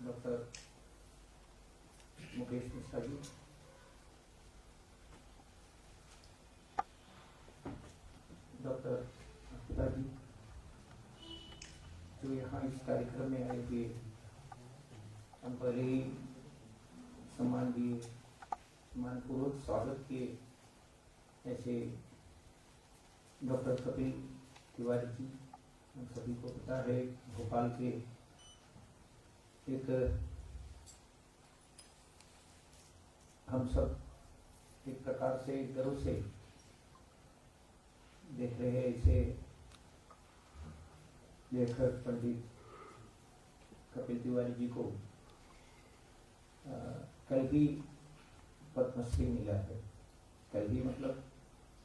Doctor Mukesh Mishra ji, doctor Arpita जी, जो यहाँ इस कार्यक्रम में आए हुए, हम पहले ही सम्मानपूर्वक स्वागत किए। ऐसे डॉक्टर कपिल तिवारी जी, हम सभी को पता है भोपाल के एक, हम सब एक प्रकार से गर्व से देख रहे हैं इसे लेखक पंडित कपिल तिवारी जी को कल ही पद्मश्री मिला है। कल ही मतलब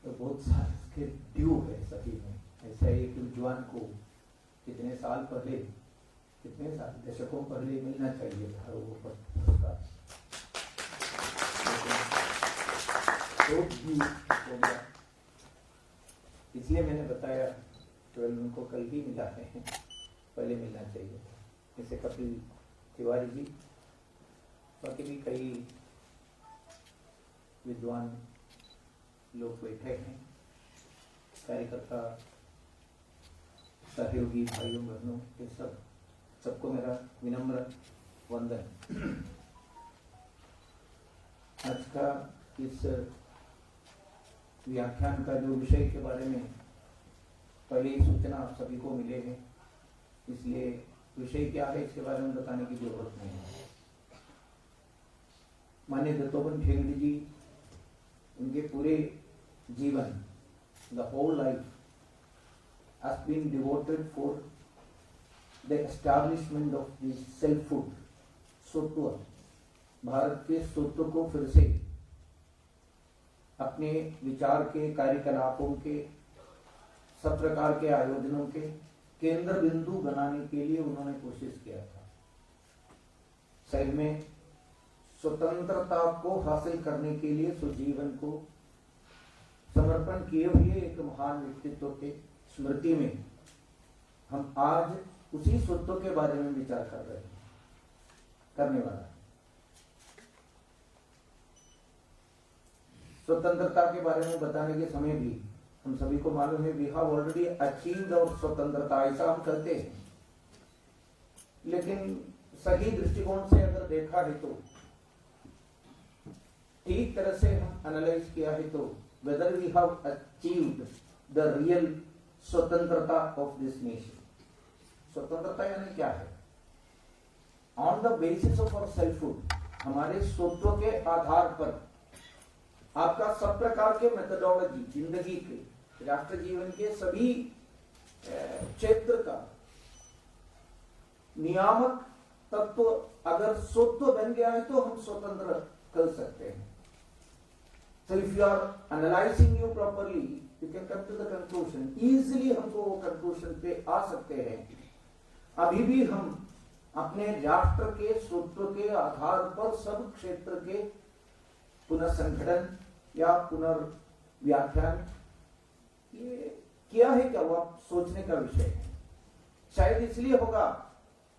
तो बहुत साल के ड्यू है सभी में। ऐसा एक विद्वान को कितने साल पहले, कितने साल दशकों पहले मिलना चाहिए था वो पुरस्कार, तो भी हो गया। इसलिए मैंने बताया तो उनको कल ही मिला है, पहले मिलना चाहिए था। जैसे कपिल तिवारी जी, बाकी भी कई विद्वान लोग बैठे हैं, कार्यकर्ता, सहयोगी भाइयों बहनों के सबको मेरा विनम्र वंदन। आज का इस व्याख्यान का जो विषय के बारे में पहले ही सूचना आप सभी को मिले हैं, इसलिए विषय क्या है इसके बारे में बताने की जरूरत नहीं है। माननीय दत्तोपंत ठेंगड़ी जी, उनके पूरे जीवन, the whole life has been devoted for the establishment of the self food, स्वत्व, भारत के स्वत्व को फिर से अपने विचार के, कार्यकलापों के, सब प्रकार के आयोजनों के केंद्र बिंदु बनाने के लिए उन्होंने कोशिश किया था। शहर में स्वतंत्रता को हासिल करने के लिए स्वजीवन को समर्पण किए हुए एक महान व्यक्तित्व के स्मृति में हम आज उसी स्वत्व के बारे में विचार कर रहे हैं, करने वाला। स्वतंत्रता के बारे में बताने के समय भी हम सभी को मालूम है, we have already achieved our swatantrata, ऐसा हम कहते हैं। लेकिन सही दृष्टिकोण से अगर देखा है तो, ठीक तरह से हम एनालाइज किया है तो, whether we have achieved the real swatantrata of this nation. स्वतंत्रता यानी क्या है? On the basis of our selfhood, हमारे स्वत्व के आधार पर आपका सब प्रकार के मेथोडोलॉजी, जिंदगी के, राष्ट्र जीवन के सभी क्षेत्र का नियामक तत्व अगर स्वत्व बन गया है तो हम स्वतंत्र कर सकते हैं। So if you are analyzing you properly, you can come to the conclusion. Easily हमको वो conclusion पे आ सकते हैं। अभी भी हम अपने राष्ट्र के स्वत्व के आधार पर सब क्षेत्र के पुनर्संगठन या पुनर्व्याख्यान ये किया है क्या, वो आप सोचने का विषय है। शायद इसलिए होगा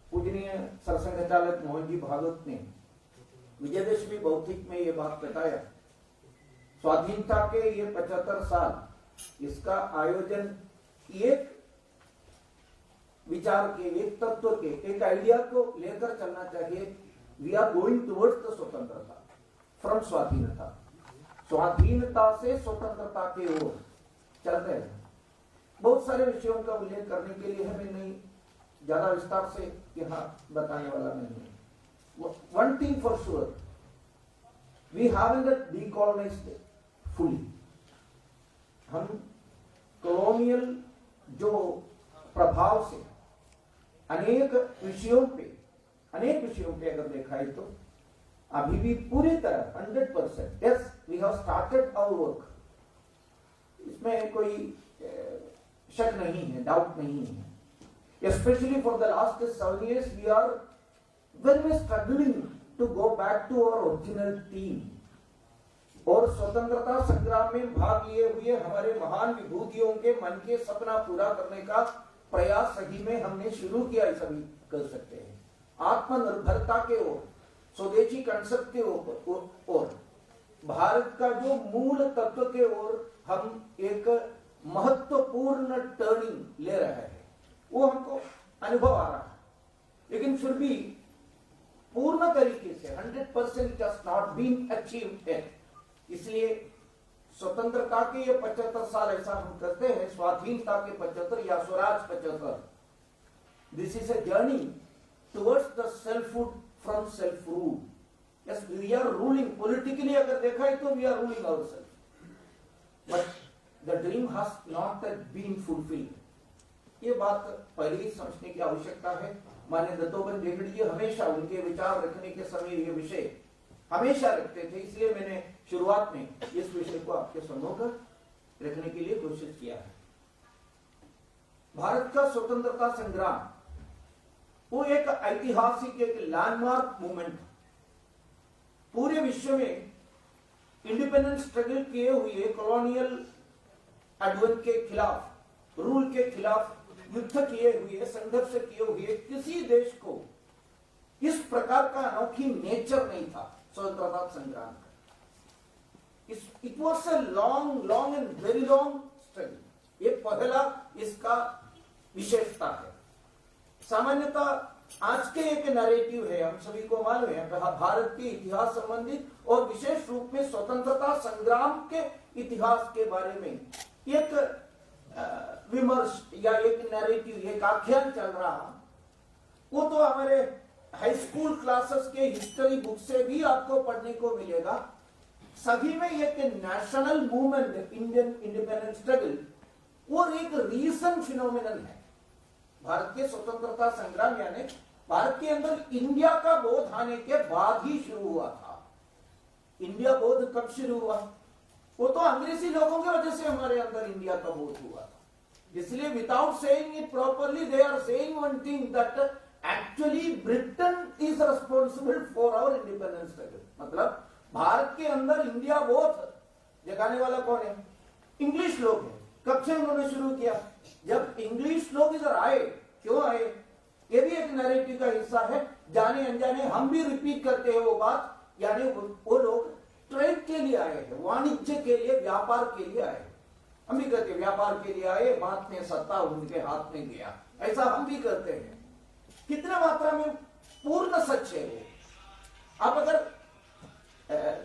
पूजनीय सरसंघ चालक मोहन जी भागवत ने विजयदशमी भौतिक में ये बात बताया। स्वाधीनता के ये 75 साल, इसका आयोजन एक विचार के, एक तत्व के, एक आइडिया को लेकर चलना चाहिए। We are going towards the swatantrata, from swadhinata, स्वाधीनता से स्वतंत्रता की ओर चलते हैं। बहुत सारे विषयों का उल्लेख करने के लिए हमें नहीं, ज्यादा विस्तार से यहाँ बताने वाला नहीं है। One thing for sure, we haven't decolonized fully. हम कॉलोनियल जो प्रभाव से अनेक विषयों पे अगर देखा है तो अभी भी पूरी तरह 100%, yes we have started our work, इसमें कोई शक नहीं है, डाउट नहीं है। Specially for the last 7 years we are very much struggling to go back to our original theme. और स्वतंत्रता संग्राम में भाग लिए हुए हमारे महान विभूतियों के मन के सपना पूरा करने का प्रयास सही में हमने शुरू किया, ऐसा भी कर सकते हैं। आत्मनिर्भरता के ओर, स्वदेशी कंसेप्ट के ओर, भारत का जो मूल तत्व के ओर हम एक महत्वपूर्ण टर्निंग ले रहे हैं, वो हमको अनुभव आ रहा है। लेकिन फिर भी पूर्ण तरीके से 100% it has not been achieved yet. इसलिए स्वतंत्रता के ये 75 साल, ऐसा हम कहते हैं, स्वाधीनता के 75 या स्वराज 75, this is a journey towards the selfhood from self rule. Yes, we are ruling politically, अगर देखा है तो we are ruling ourselves, but the dream has not been fulfilled. ये बात पहले ही समझने की आवश्यकता है। माननीय दत्तोपंत ठेंगड़ी जी हमेशा उनके विचार रखने के समय ये विषय हमेशा रखते थे, इसलिए मैंने शुरुआत में इस विषय को आपके सम्मुख रखने के लिए कोशिश किया है। भारत का स्वतंत्रता संग्राम वो एक ऐतिहासिक, एक लैंडमार्क मूवमेंट। पूरे विश्व में इंडिपेंडेंस स्ट्रगल किए हुए, कॉलोनियल एडवेंट के खिलाफ, रूल के खिलाफ युद्ध किए हुए, संघर्ष किए हुए किसी देश को इस प्रकार का अनोखी नेचर नहीं था स्वतंत्रता संग्राम का। It was a long and very long struggle. ये पहला इसका विशेषता है। सामान्यतः आज के एक नैरेटिव है, हम सभी को मालूम है, भारत के इतिहास संबंधित और विशेष रूप में स्वतंत्रता संग्राम के इतिहास के बारे में एक विमर्श या एक नैरेटिव, एक आख्यान चल रहा। वो तो हमारे हाई स्कूल क्लासेस के हिस्ट्री बुक से भी आपको पढ़ने को मिलेगा। सभी में एक national movement, Indian independence struggle, और एक रीसेंट फिनोमिनन है। भारत के स्वतंत्रता संग्राम यानी भारत के अंदर इंडिया का बोध आने के बाद ही शुरू हुआ था। इंडिया बोध कब शुरू हुआ? वो तो अंग्रेजी लोगों की वजह से हमारे अंदर इंडिया का बोध हुआ था। इसलिए without saying it properly they are saying one thing, that actually Britain is responsible for our independence struggle. मतलब भारत के अंदर इंडिया बोध जगाने वाला कौन है? इंग्लिश लोग हैं। कब से उन्होंने शुरू किया? जब इंग्लिश लोग इधर आए। क्यों आए? ये भी एक नैरेटिव का हिस्सा है। जाने अनजाने हम भी रिपीट करते हैं वो बात, यानी वो लोग ट्रेड के लिए आए हैं, वाणिज्य के लिए, व्यापार के लिए आए। हम भी कहते हैं व्यापार के लिए आए, बाद में सत्ता उनके हाथ में गया, ऐसा हम भी करते हैं। कितने मात्रा में पूर्ण सच है वो? आप अगर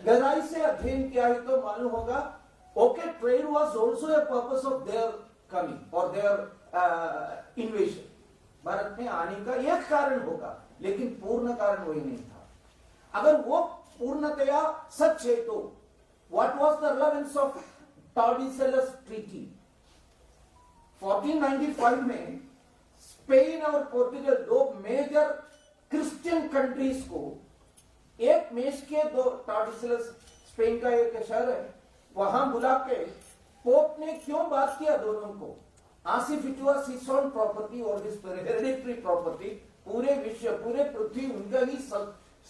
गहराई से अध्ययन किया है तो मालूम होगा, okay, trade was also a purpose of their coming और देयर इन्वेजन। भारत में आने का एक कारण होगा, लेकिन पूर्ण कारण वही नहीं था। अगर वो पूर्णतया सच है तो what was the relevance of Tordesillas treaty? 1495 में स्पेन और पोर्टुगल, दो मेजर क्रिश्चियन कंट्रीज को एक मेज के दो, टॉर्डिसेलस स्पेन का एक शहर है, वहां बुला के पोप ने क्यों बात किया दोनों को? Asif it was his own property और हिज हेरिडिटरी प्रॉपर्टी। पूरे विश्व, पूरे पृथ्वी उनका ही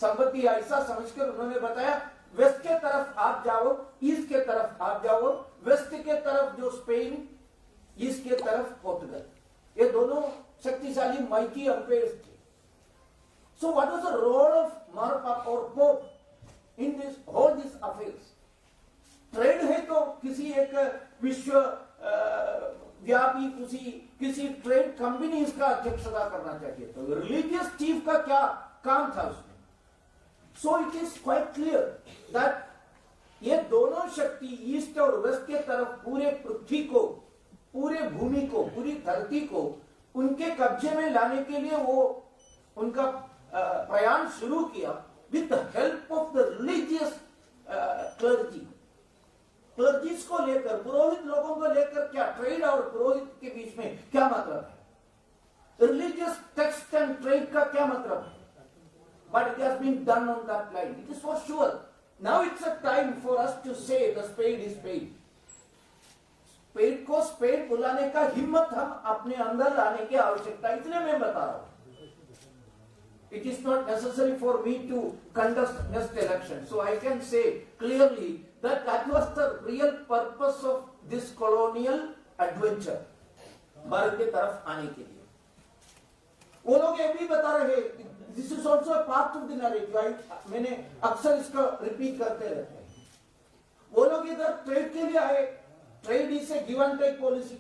संपत्ति, ऐसा समझकर उन्होंने बताया वेस्ट के तरफ आप जाओ, ईस्ट के तरफ आप जाओ। वेस्ट के तरफ जो स्पेन, ईस्ट के तरफ पोर्टुगल, ये दोनों शक्तिशाली माइटी अंपायर्स थे। So what was the role of मार्पापा और pope in this whole this affairs? Trade है तो किसी एक विश्व व्यापी किसी ट्रेड कंपनी इसका अध्यक्षता करना चाहिए, तो रिलीजियस चीफ का क्या काम था उसमें? So it is quite clear that ये दोनों शक्ति ईस्ट और वेस्ट के तरफ पूरे पृथ्वी को, पूरे भूमि को, पूरी धरती को उनके कब्जे में लाने के लिए वो उनका प्रयाण शुरू किया with the help of the religious clergy. Clergies को लेकर, पुरोहित लोगों को लेकर, क्या ट्रेड और पुरोहित के बीच में क्या मतलब है? रिलीजियस टेक्स्ट एंड ट्रेड का क्या मतलब है? But it has been done on that line. It is for sure. Now it's a time for us to say the spade is spade. Spade को स्पेड बुलाने का हिम्मत हम अपने अंदर लाने की आवश्यकता, इसलिए मैं बता रहा हूं। It is not necessary for me to conduct next election. So I can say clearly that that was the real purpose of this colonial adventure. Bharat की तरफ आने के लिए वो लोग ये भी बता रहे this is also part of the narrative. मैंने अक्सर इसका रिपीट करते रहते हैं। वो लोग इधर ट्रेड के लिए आए, trade is a give and take policy.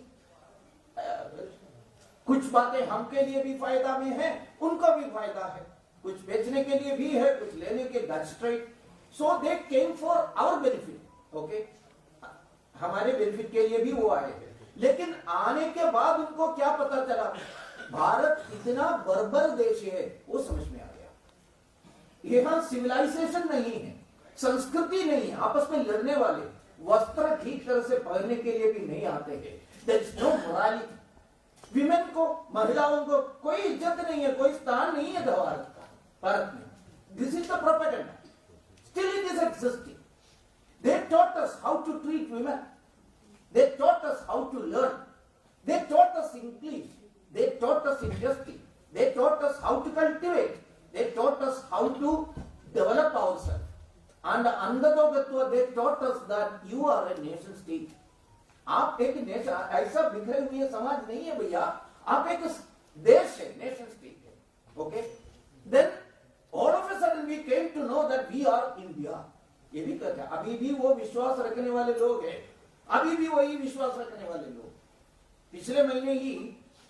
कुछ बातें हमके लिए भी फायदा में है, उनको भी फायदा है, कुछ बेचने के लिए भी है, कुछ लेने के, that's trade. So they came for our benefit, okay, हमारे बेनिफिट के लिए भी वो आए हैं। लेकिन आने के बाद उनको क्या पता चला, भारत इतना बर्बर देश है, वो समझ में आ गया। यहां सिविलाइजेशन नहीं है, संस्कृति नहीं है, आपस में लड़ने वाले, वस्त्र ठीक तरह से पहनने के लिए भी नहीं आते हैं, there is no morality. Women को, महिलाओं को कोई इज्जत नहीं है, कोई स्थान नहीं है भारत का, भारत में। This is the propaganda, still it is existing. They taught us how to treat women, they taught us how to learn, they taught us English, they taught us industry, they taught us how to cultivate, they taught us how to develop ourselves, and अंधोगत्व they taught us that you are a nation state। आप एक nation, ऐसा बिखरे हुए समाज नहीं है भैया, आप एक देश है, नेशन स्टेट है, okay. Then all of a sudden we came to know that we are India. ये भी कहते हैं, अभी भी वो विश्वास रखने वाले लोग हैं, अभी भी वही विश्वास रखने वाले लोग। पिछले महीने ही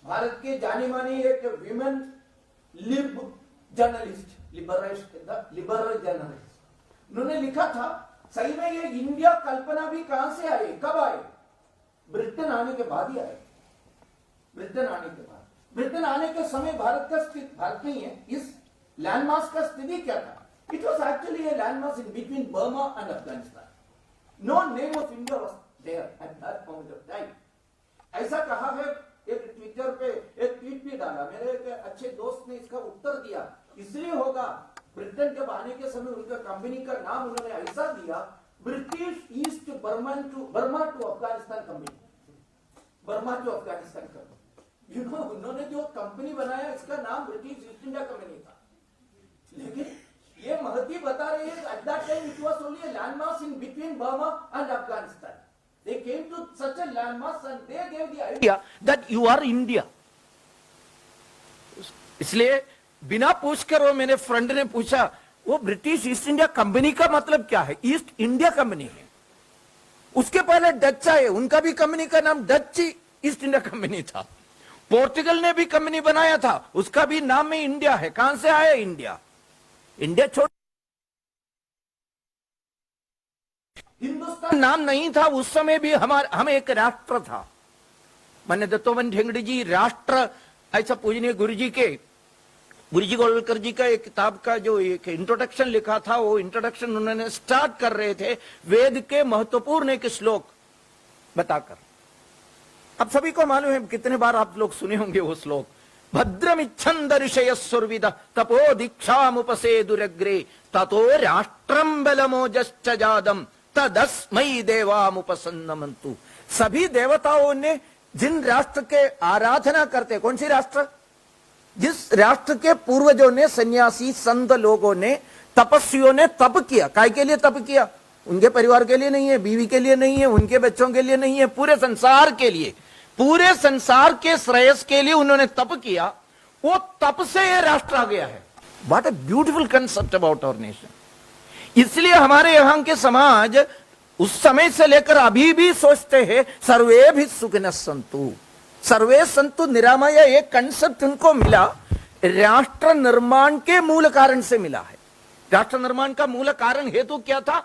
भारत के जाने माने एक विमेन जर्नलिस्ट, लिबरल जर्नलिस्ट, उन्होंने लिखा था, सही में ये इंडिया कल्पना भी कहां से आए, कब आए? ब्रिटेन आने के बाद ही आए। ब्रिटेन आने के बाद, ब्रिटेन आने के समय भारत का स्थिति, भारत नहीं है, इस लैंडमास का स्थिति क्या था? It was actually a landmass in between Burma and Afghanistan. No name of India was there at that point of time। ऐसा कहा है, एक ट्विटर पे एक ट्वीट भी डाला, मेरे एक अच्छे दोस्त ने इसका उत्तर दिया, इसलिए होगा ब्रिटेन जब आने के समय उनका कंपनी का नाम उन्होंने ऐसा दिया, British East Burma to Afghanistan company, Burma to Afghanistan company. You know, उन्होंने जो कंपनी बनाया इसका नाम ब्रिटिश ईस्ट इंडिया कंपनी था। लेकिन ये महती बता रही है, at that time it was only a landmass in between Burma and Afghanistan. They came to such a landmass and they gave the idea that you are India। इसलिए बिना पूछकर वो मेरे फ्रेंड ने पूछा, वो ब्रिटिश ईस्ट इंडिया कंपनी का मतलब क्या है? ईस्ट इंडिया कंपनी है। उसके पहले डच आए, उनका भी कंपनी का नाम डच ईस्ट इंडिया कंपनी था। पोर्चुगल ने भी कंपनी बनाया था, उसका भी नाम में इंडिया है। कहां से आया इंडिया? इंडिया छोड़, हिंदुस्तान नाम नहीं था उस समय भी, हम एक राष्ट्र था। मान्य दत्तोबन ठेंगड़ी जी राष्ट्र ऐसा पूजनीय गुरु जी गोलवलकर जी का एक किताब का जो एक इंट्रोडक्शन लिखा था, वो इंट्रोडक्शन उन्होंने स्टार्ट कर रहे थे वेद के महत्वपूर्ण एक श्लोक बताकर। अब सभी को मालूम है, कितने बार आप लोग सुने होंगे वो श्लोक, भद्रमिच्छन्द ऋषयः सुरविद तपो दीक्षामुपसेदुरग्रे ततो राष्ट्रं बलमोजश्च जातम् तदस्मै देवामुपसन्नमन्तु। सभी देवताओं ने जिन राष्ट्र के आराधना करते, कौन सी राष्ट्र? जिस राष्ट्र के पूर्वजों ने, सन्यासी संत लोगों ने, तपस्वियों ने तप किया। काय के लिए तप किया? उनके परिवार के लिए नहीं है, बीवी के लिए नहीं है, उनके बच्चों के लिए नहीं है, पूरे संसार के लिए, पूरे संसार के श्रेयस के लिए उन्होंने तप किया। वो तप से ये राष्ट्र आ गया है। What a beautiful concept about our nation. इसलिए हमारे यहां के समाज उस समय से लेकर अभी भी सोचते हैं सर्वे भी सुखिनः सन्तु, सर्वे सन्तु निरामय। एक कंसेप्ट उनको मिला, राष्ट्र निर्माण के मूल कारण से मिला है। राष्ट्र निर्माण का मूल कारण हेतु क्या था?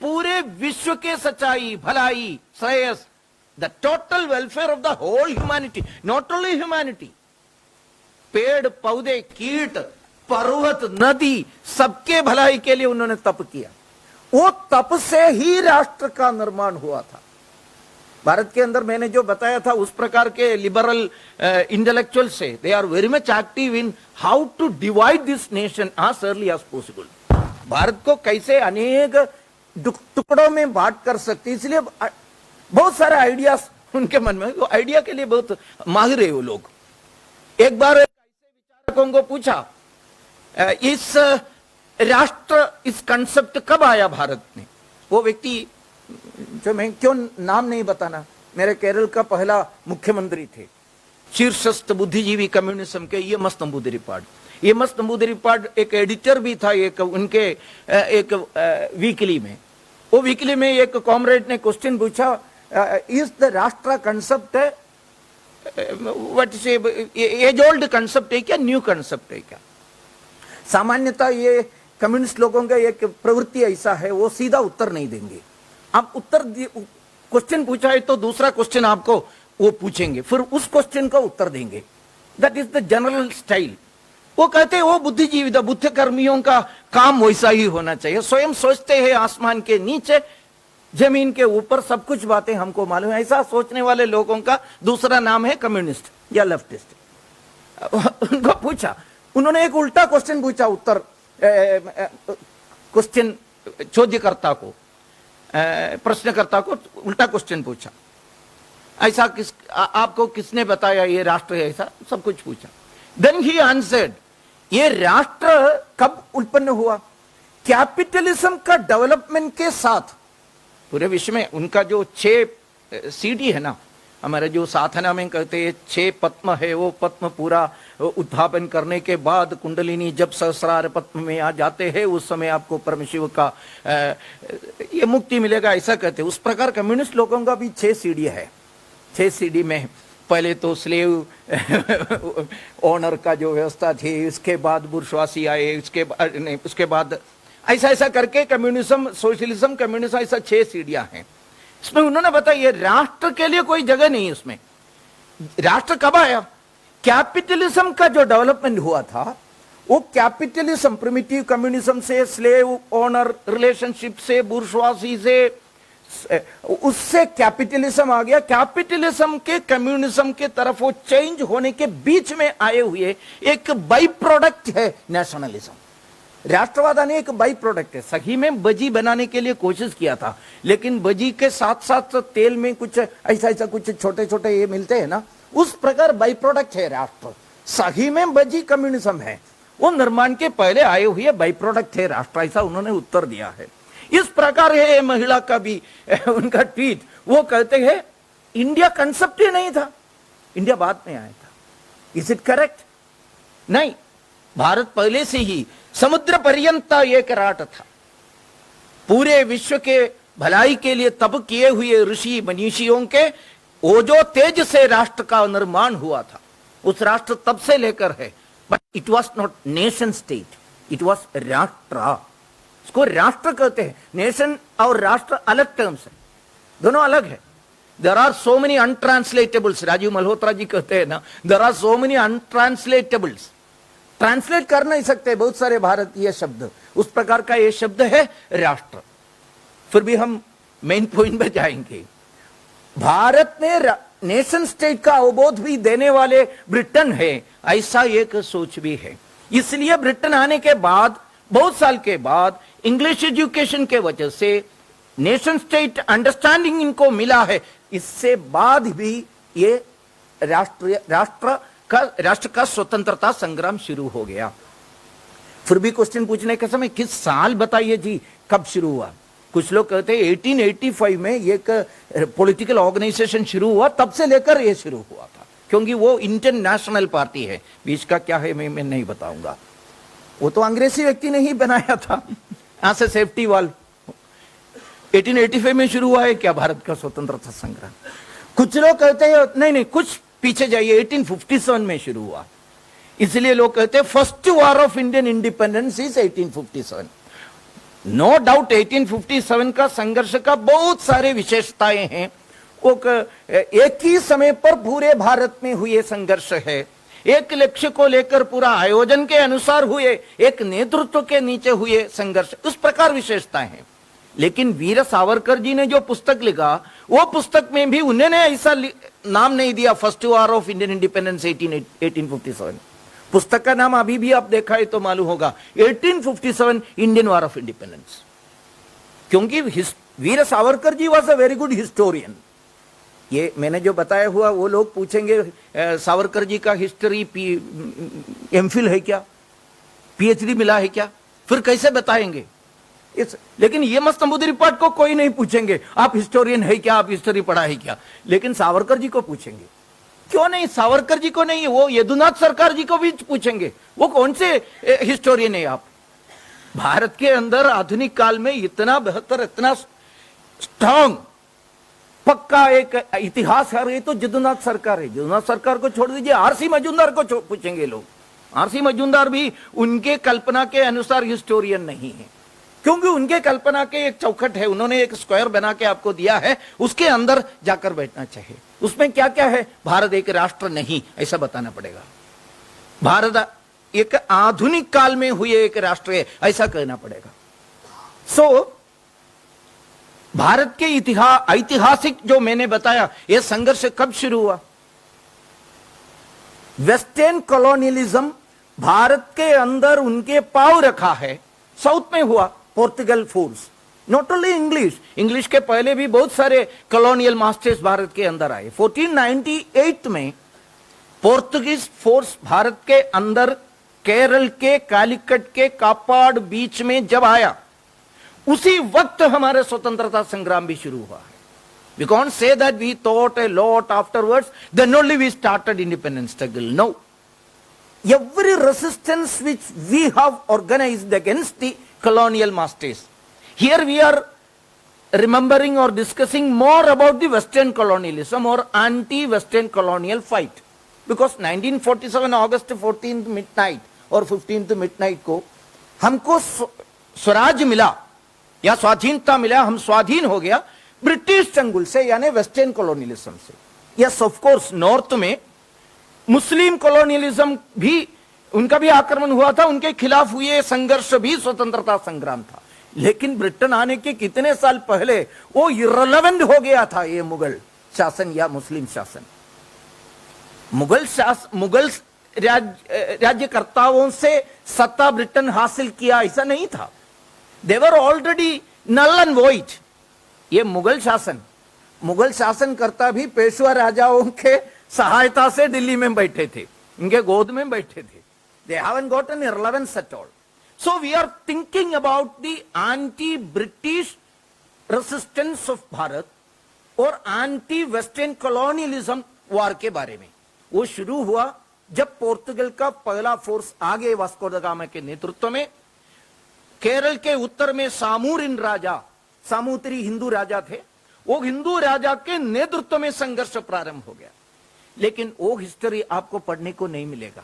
पूरे विश्व के सच्चाई, भलाई, श्रेयस, the total welfare of the whole humanity, not only humanity. पेड़ पौधे, कीट, पर्वत, नदी, सबके भलाई के लिए उन्होंने तप किया। वो तप से ही राष्ट्र का निर्माण हुआ था। भारत के अंदर मैंने जो बताया था उस प्रकार के लिबरल इंटेलेक्चुअल से, they are very much active in how to divide this nation as early as possible. Bharat को कैसे अनेक टुकड़ों में बांट कर सकते, इसलिए बहुत सारे आइडियाज उनके मन में, वो आइडिया के लिए बहुत माहिर है वो लोग। एक बार ऐसे विचारकों को पूछा, इस राष्ट्र, इस कंसेप्ट कब आया भारत में? वो व्यक्ति, जो मैं क्यों नाम नहीं बताना, मेरे केरल का पहला मुख्यमंत्री थे, शीर्षस्थ बुद्धिजीवी कम्युनिज्म के, ये मस्त नंबूदिरी पार्ट। ये मस्त नंबूदरी पाठ एक एडिटर भी था एक उनके एक वीकली में। वो वीकली में एक कॉमरेड ने क्वेश्चन पूछा, इज द राष्ट्र कंसेप्ट व्हाट से एज ओल्ड कंसेप्ट है क्या, न्यू कंसेप्ट है क्या? सामान्यतः ये कम्युनिस्ट लोगों का एक प्रवृत्ति ऐसा है, वो सीधा उत्तर नहीं देंगे। आप उत्तर क्वेश्चन पूछा है तो दूसरा क्वेश्चन आपको वो पूछेंगे, फिर उस क्वेश्चन का उत्तर देंगे। That is the general style. वो कहते हैं वो बुद्धिजीवी बुद्ध कर्मियों का काम वैसा ही होना चाहिए। स्वयं सोचते हैं आसमान के नीचे जमीन के ऊपर सब कुछ बातें हमको मालूम है। ऐसा सोचने वाले लोगों का दूसरा नाम है कम्युनिस्ट या लेफ्टिस्ट। उनको पूछा, उन्होंने एक उल्टा क्वेश्चन पूछा, उत्तर क्वेश्चन चोद्यकर्ता को, प्रश्नकर्ता को उल्टा क्वेश्चन पूछा, ऐसा आपको किसने बताया ये राष्ट्र है, ऐसा सब कुछ पूछा। देन ही आंसर्ड, ये राष्ट्र कब उत्पन्न हुआ? कैपिटलिज्म का डेवलपमेंट के साथ पूरे विश्व में। उनका जो 6 सीढ़ी है ना, हमारे जो साधना में कहते हैं 6 पद्म है, वो पद्म पूरा उत्थापन करने के बाद कुंडलिनी जब सहस्रार पद्म में आ जाते हैं, उस समय आपको परमशिव का ये मुक्ति मिलेगा, ऐसा कहते हैं। उस प्रकार कम्युनिस्ट लोगों का भी 6 सीढ़ी है। 6 सीढ़ी में पहले तो स्लेव ओनर का जो व्यवस्था थी, उसके बाद बुर्शवासी आए, उसके बाद ऐसा ऐसा करके कम्युनिज्म, सोशलिज्म, कम्युनिज्म, ऐसा 6 सीढ़ियां हैं। इसमें उन्होंने बताया ये राष्ट्र के लिए कोई जगह नहीं है उसमें। राष्ट्र कब आया? कैपिटलिज्म का जो डेवलपमेंट हुआ था, वो कैपिटलिज्म, प्रिमिटिव कम्युनिज्म से, स्लेव ओनर रिलेशनशिप से, बुर्शवासी से, उससे कैपिटलिज्म आ गया। कैपिटलिज्म के कम्युनिज्म के तरफ वो चेंज होने के बीच में आए हुए एक बाई प्रोडक्ट है नेशनलिज्म। राष्ट्रवाद आने एक बाई प्रोडक्ट है। सही में बजी बनाने के लिए कोशिश किया था, लेकिन बजी के साथ साथ तेल में कुछ ऐसा कुछ छोटे छोटे ये मिलते हैं ना, उस प्रकार बाई प्रोडक्ट है राष्ट्र। सही में बजी कम्युनिज्म है, वो निर्माण के पहले आए हुए बाई प्रोडक्ट है राष्ट्र, ऐसा उन्होंने उत्तर दिया है। इस प्रकार है महिला का भी उनका ट्वीट। वो कहते हैं इंडिया कंसेप्ट ही नहीं था, इंडिया बाद में आया था। Is it correct? नहीं, भारत पहले से ही समुद्र पर्यंत एक राट था। पूरे विश्व के भलाई के लिए तब किए हुए ऋषि मनीषियों के वो जो तेज से राष्ट्र का निर्माण हुआ था, उस राष्ट्र तब से लेकर है। But it was not nation state, it was राष्ट्र। इसको राष्ट्र कहते हैं। नेशन और राष्ट्र अलग टर्म्स है, दोनों अलग है। There are so many untranslatables. Rajiv Malhotra ji कहते हैं ना, there are so many untranslatables. Translate कर नहीं सकते बहुत सारे भारतीय शब्द, उस प्रकार का ये शब्द है राष्ट्र। फिर भी हम मेन पॉइंट पे जाएंगे। भारत में नेशन स्टेट का अवबोध भी देने वाले ब्रिटेन है, ऐसा एक सोच भी है। इसलिए ब्रिटेन आने के बाद, बहुत साल के बाद, इंग्लिश एजुकेशन के वजह से नेशन स्टेट अंडरस्टैंडिंग इनको मिला है। इससे बाद भी ये राष्ट्र का स्वतंत्रता संग्राम शुरू हो गया। फिर भी क्वेश्चन पूछने के समय किस साल बताइए जी, कब शुरू हुआ? कुछ लोग कहते हैं 1885 में एक पॉलिटिकल ऑर्गेनाइजेशन शुरू हुआ, तब से लेकर ये शुरू हुआ था, क्योंकि वो इंडियन नेशनल पार्टी है। बीच का क्या है मैं नहीं बताऊंगा, वो तो अंग्रेजी व्यक्ति ने ही बनाया था यहां से सेफ्टी वाल। 1885 में शुरू हुआ है क्या भारत का स्वतंत्रता संग्राम? कुछ लोग कहते हैं नहीं, कुछ पीछे जाइए, 1857 में शुरू हुआ। इसलिए लोग कहते हैं first war of Indian independence is 1857। No doubt 1857 का संघर्ष का बहुत सारे विशेषताएं हैं। वो एक ही समय पर पूरे भारत में हुए संघर्ष है, एक लक्ष्य को लेकर पूरा आयोजन के अनुसार हुए, एक नेतृत्व के नीचे हुए संघर्ष, उस प्रकार विशेषताएं हैं। लेकिन वीर सावरकर जी ने जो पुस्तक लिखा, वो पुस्तक में भी उन्होंने ऐसा नाम नहीं दिया first war of Indian independence 1857। पुस्तक का नाम अभी भी आप देखा है तो मालूम होगा, 1857 इंडियन वॉर ऑफ इंडिपेंडेंस। क्योंकि Veer Savarkar ji was a very good historian. ये मैंने जो बताया हुआ, वो लोग पूछेंगे सावरकर जी का हिस्ट्री एमफिल है क्या, पीएचडी मिला है क्या, फिर कैसे बताएंगे? लेकिन ये मस्त नंबूदरी पाठ को कोई नहीं पूछेंगे आप हिस्टोरियन है क्या, आप हिस्ट्री पढ़ा है क्या, लेकिन सावरकर जी को पूछेंगे। क्यों नहीं? सावरकर जी को नहीं, वो यदुनाथ सरकार जी को भी पूछेंगे, वो कौन से हिस्टोरियन है आप? भारत के अंदर आधुनिक काल में इतना बेहतर, इतना स्ट्रांग पक्का एक इतिहास है, ये तो यदुनाथ सरकार है। यदुनाथ सरकार को छोड़ दीजिए, आरसी मजूमदार को पूछेंगे लोग। आरसी मजूमदार भी उनके कल्पना के अनुसार हिस्टोरियन नहीं है, क्योंकि उनके कल्पना के एक चौखट है, उन्होंने एक स्क्वायर बना के आपको दिया है, उसके अंदर जाकर बैठना चाहिए। उसमें क्या क्या है? भारत एक राष्ट्र नहीं, ऐसा बताना पड़ेगा। भारत एक आधुनिक काल में हुए एक राष्ट्र है, ऐसा कहना पड़ेगा। सो भारत के ऐतिहासिक जो मैंने बताया, यह संघर्ष कब शुरू हुआ? वेस्टर्न कॉलोनियलिज्म भारत के अंदर उनके पांव रखा है, साउथ में हुआ Portugal force, not only English के पहले भी बहुत सारे कॉलोनियल मास्टर्स भारत के अंदर आए। 1498 में पोर्तुगीज फोर्स भारत के अंदर केरल के कालीकट के कापाड बीच में जब आया, उसी वक्त हमारे स्वतंत्रता संग्राम भी शुरू हुआ है। We can't say that we thought a lot afterwards, then only we started independence struggle. No. Every resistance which we have organized against the colonial masters. Here we are remembering or discussing more about the Western colonialism or anti-Western colonial fight. Because 1947 August 14th midnight और 15th midnight को हमको स्वराज मिला या स्वाधीनता मिला, हम स्वाधीन हो गया ब्रिटिश चंगुल से, यानी वेस्टर्न कॉलोनियलिज्म से। यस ऑफ कोर्स नॉर्थ में मुस्लिम कॉलोनियलिज्म भी, उनका भी आक्रमण हुआ था, उनके खिलाफ हुए संघर्ष भी स्वतंत्रता संग्राम था। लेकिन ब्रिटेन आने के कितने साल पहले वो इररिलेवेंट हो गया था ये मुगल शासन या मुस्लिम शासन। मुगल राज्यकर्ताओं से सत्ता ब्रिटेन हासिल किया ऐसा नहीं था। They were already null and void. ये मुगल शासन करता भी पेशवा राजाओं के सहायता से दिल्ली में बैठे थे, इनके गोद में बैठे थे। They haven't got an relevance at all. So we are thinking about the anti British resistance of Bharat और एंटी वेस्टर्न कॉलोनियलिज्म वार के बारे में। वो शुरू हुआ जब पोर्तुगल का पहला फोर्स आगे वास्को द गामा के नेतृत्व में केरल के उत्तर में सामूरिन राजा, सामूतिरी हिंदू राजा थे, वो हिंदू राजा के नेतृत्व में संघर्ष प्रारंभ हो गया। लेकिन वो हिस्ट्री आपको पढ़ने को नहीं मिलेगा।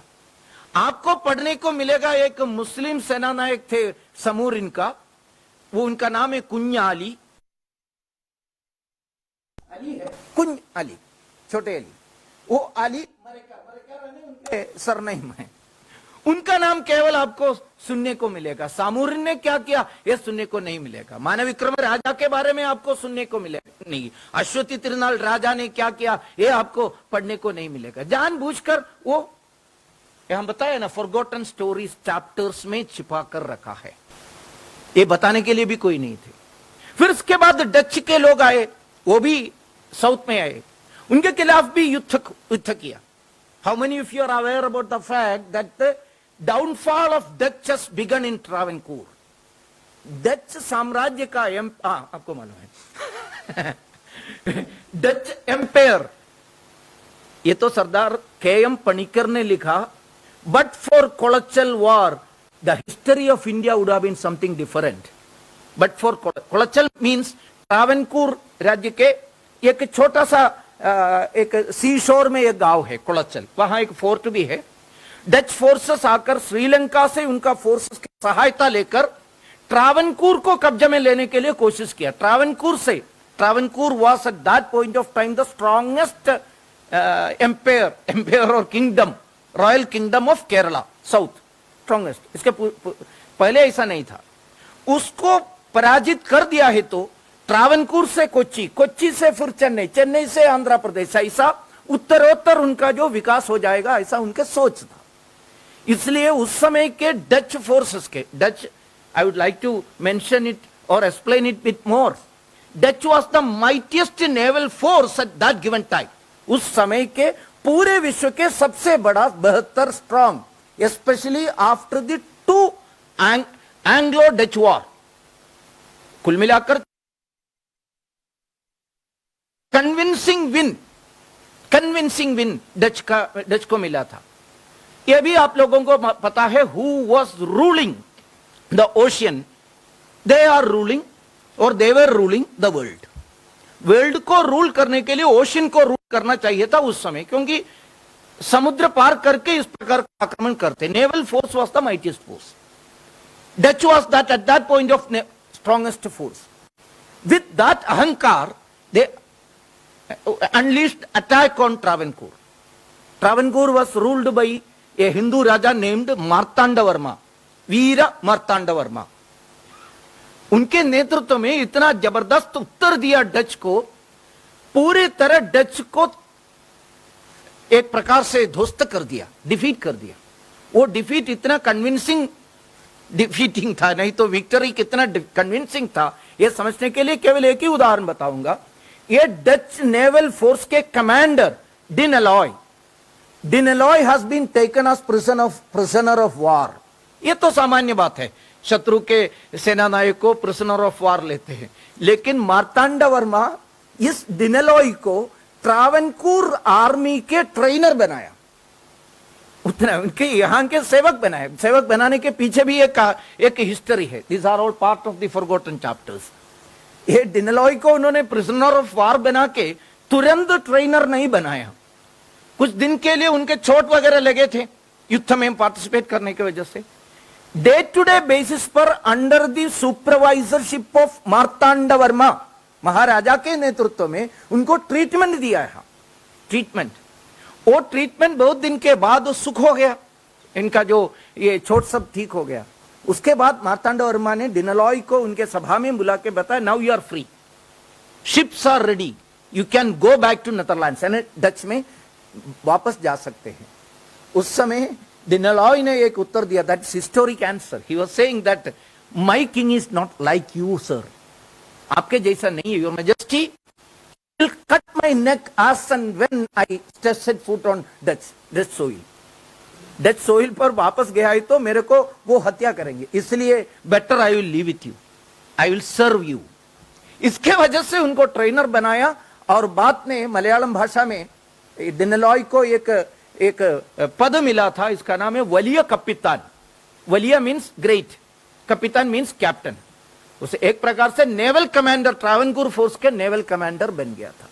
आपको पढ़ने को मिलेगा एक मुस्लिम सेनानायक थे समूरिन का, वो उनका नाम है कुंज अली है, कुंज अली, छोटे अली। वो अली उनके सरनेम है, उनका नाम केवल आपको सुनने को मिलेगा। सामूरिन ने क्या किया यह सुनने को नहीं मिलेगा। मानविक्रम राजा के बारे में आपको सुनने को मिलेगा नहीं। अश्वती तिरुनाल राजा ने क्या किया यह आपको पढ़ने को नहीं मिलेगा। जानबूझकर वो हम बताया ना, फॉरगॉटन स्टोरीज चैप्टर्स में छिपा कर रखा है, ये बताने के लिए भी कोई नहीं थे। फिर इसके बाद डच के लोग आए, वो भी साउथ में आए, उनके खिलाफ भी युद्ध किया। How many of you are aware about the fact that the downfall of Dutch has begun in Travancore. Dutch साम्राज्य का आपको मालूम है डच एम्पायर, ये तो सरदार के.एम. पणिकर ने लिखा, but for Colachel war the history of India would have been something different. But for Colachel means Travancore राज्य के एक छोटा सा एक सी शोर में एक गांव है कोलचल, वहां एक फोर्ट भी है। डच फोर्सेस आकर श्रीलंका से उनका फोर्सेस की सहायता लेकर ट्रावेनकोर को कब्जे में लेने के लिए कोशिश किया। Travancore was at that point of time the strongest empire और kingdom, royal kingdom of Kerala, south strongest. इसके पहले ऐसा नहीं था। उसको पराजित कर दिया है तो ट्रावेनकोर से कोच्चि, कोच्चि से फिर चेन्नई, चेन्नई से आंध्र प्रदेश, ऐसा उत्तरोत्तर उनका जो विकास हो जाएगा, ऐसा उनके सोच था। इसलिए उस समय के डच फोर्सेस के, Dutch I would like to mention it और explain it with more, Dutch was the mightiest naval force at that given time. उस समय के पूरे विश्व के सबसे बड़ा, बेहतर, strong, specially after the two Anglo Dutch war. कुल मिलाकर कन्विंसिंग विन डच को मिला था। यह भी आप लोगों को पता है, who was ruling the ocean, they are ruling और they were ruling the world. World को रूल करने के लिए ओशियन को रूल करना चाहिए था उस समय, क्योंकि समुद्र पार करके इस प्रकार का आक्रमण करते। Naval force was the mightiest force. Dutch was that at that point of strongest force. With that अहंकार they unleashed attack on Travancore. Travancore was ruled by a Hindu Raja named Martandavarma, Veer Martandavarma. उनके नेतृत्व में इतना जबरदस्त उत्तर दिया डच को, पूरी तरह डच को एक प्रकार से ध्वस्त कर दिया, डिफीट कर दिया. वो डिफीट इतना कन्विंसिंग डिफीटिंग था, नहीं तो विक्टरी कितना कन्विंसिंग था, यह समझने के लिए केवल एक ही उदाहरण बताऊंगा. ये डच नेवल फोर्स के कमांडर डिनेलॉय has been taken as prisoner of war. ये तो सामान्य बात है, शत्रु के सेना नायक को प्रिजनर ऑफ वॉर लेते हैं. लेकिन मार्तांडवर्मा इस डिनेलॉय को ट्रावनकोर आर्मी के ट्रेनर बनाया, उतना उनके यहां के सेवक बनाए. सेवक बनाने के पीछे भी एक हिस्ट्री है. This are all part of the forgotten chapters. ये डिनेलॉय को उन्होंने प्रिजनर ऑफ वॉर बना के तुरंत ट्रेनर नहीं बनाया. कुछ दिन के लिए उनके चोट वगैरह लगे थे युद्ध में पार्टिसिपेट करने की वजह से. डे टू डे बेसिस पर अंडर द सुपरवाइजरशिप ऑफ मार्तांडवर्मा, महाराजा के नेतृत्व में उनको ट्रीटमेंट दिया है. ट्रीटमेंट, वो ट्रीटमेंट बहुत दिन के बाद सुख हो गया, इनका जो ये चोट सब ठीक हो गया. उसके बाद मार्तांडवर्मा ने डिनेलॉय को उनके सभा में बुला के बताया, now you are free, ships are ready, you can go back to Netherlands. यानी डच में वापस जा सकते हैं. उस समय डिनेलॉय ने एक उत्तर दिया, that historic answer. He was saying that my king is not like you sir, आपके जैसा नहीं है. Your majesty will cut my neck as and when I set foot on Dutch soil. Dutch soil पर वापस गया है तो मेरे को वो हत्या करेंगे, इसलिए better I will live with you, I will serve you. इसके वजह से उनको ट्रेनर बनाया. और बाद में मलयालम भाषा में डिनेलॉय को एक पद मिला था, इसका नाम है वलीय Kapitan. वलीय means great, Kapitan means captain. उसे एक प्रकार से नेवल कमांडर, ट्रावनकोर फोर्स के नेवल कमांडर बन गया था.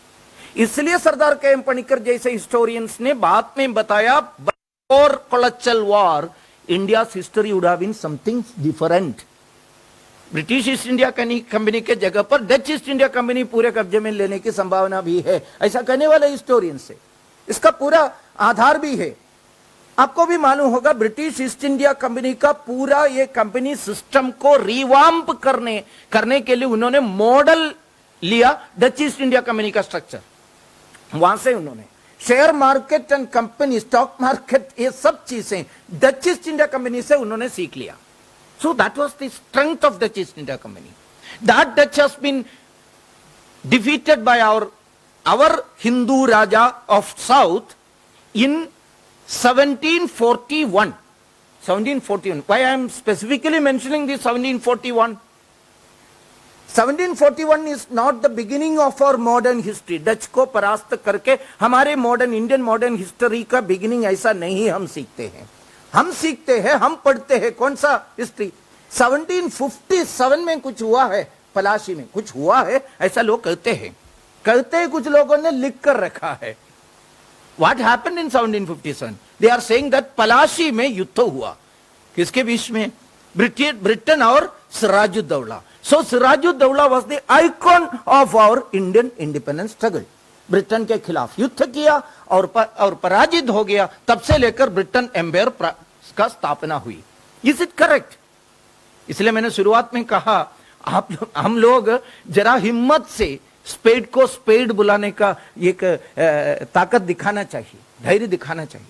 इसलिए सरदार के एम पणिकर जैसे हिस्टोरियंस ने बाद में बताया, और Colachel war India history would have been something different. British East India Company के जगह पर डच ईस्ट इंडिया कंपनी पूरे कब्जे में लेने की संभावना भी है, ऐसा कहने वाले हिस्टोरियन से. इसका पूरा आधार भी है. आपको भी मालूम होगा, ब्रिटिश ईस्ट इंडिया कंपनी का पूरा ये कंपनी सिस्टम को रिवाम्प करने के लिए उन्होंने मॉडल लिया डच ईस्ट इंडिया कंपनी का स्ट्रक्चर. वहां से उन्होंने share market and company, stock market, ये सब चीजें डच ईस्ट इंडिया कंपनी से उन्होंने सीख लिया. So that was the strength of Dutch East India Company. That Dutch has been defeated by our Hindu Raja of South in 1741. 1741. Why I am specifically mentioning the 1741? 1741 is not the beginning of our modern history. Dutch को परास्त करके हमारे modern Indian modern history का beginning ऐसा नहीं हम सीखते हैं. हम सीखते हैं, हम पढ़ते हैं कौन सा हिस्ट्री. 1757 में कुछ हुआ है, पलाशी में कुछ हुआ है, ऐसा लोग कहते हैं कुछ लोगों ने लिख कर रखा है. What happened in 1757? They are saying that पलाशी में युद्ध हुआ. किसके बीच में? ब्रिटेन और Sirajuddaulah. So Sirajuddaulah was the icon of our Indian independence struggle. Britain के खिलाफ युद्ध किया और पराजित हो गया. तब से लेकर ब्रिटेन एम्पायर का स्थापना हुई. Is it correct? इसलिए मैंने शुरुआत में कहा, हम लोग जरा हिम्मत से स्पेड को स्पेड बुलाने का एक ताकत दिखाना चाहिए, धैर्य दिखाना चाहिए.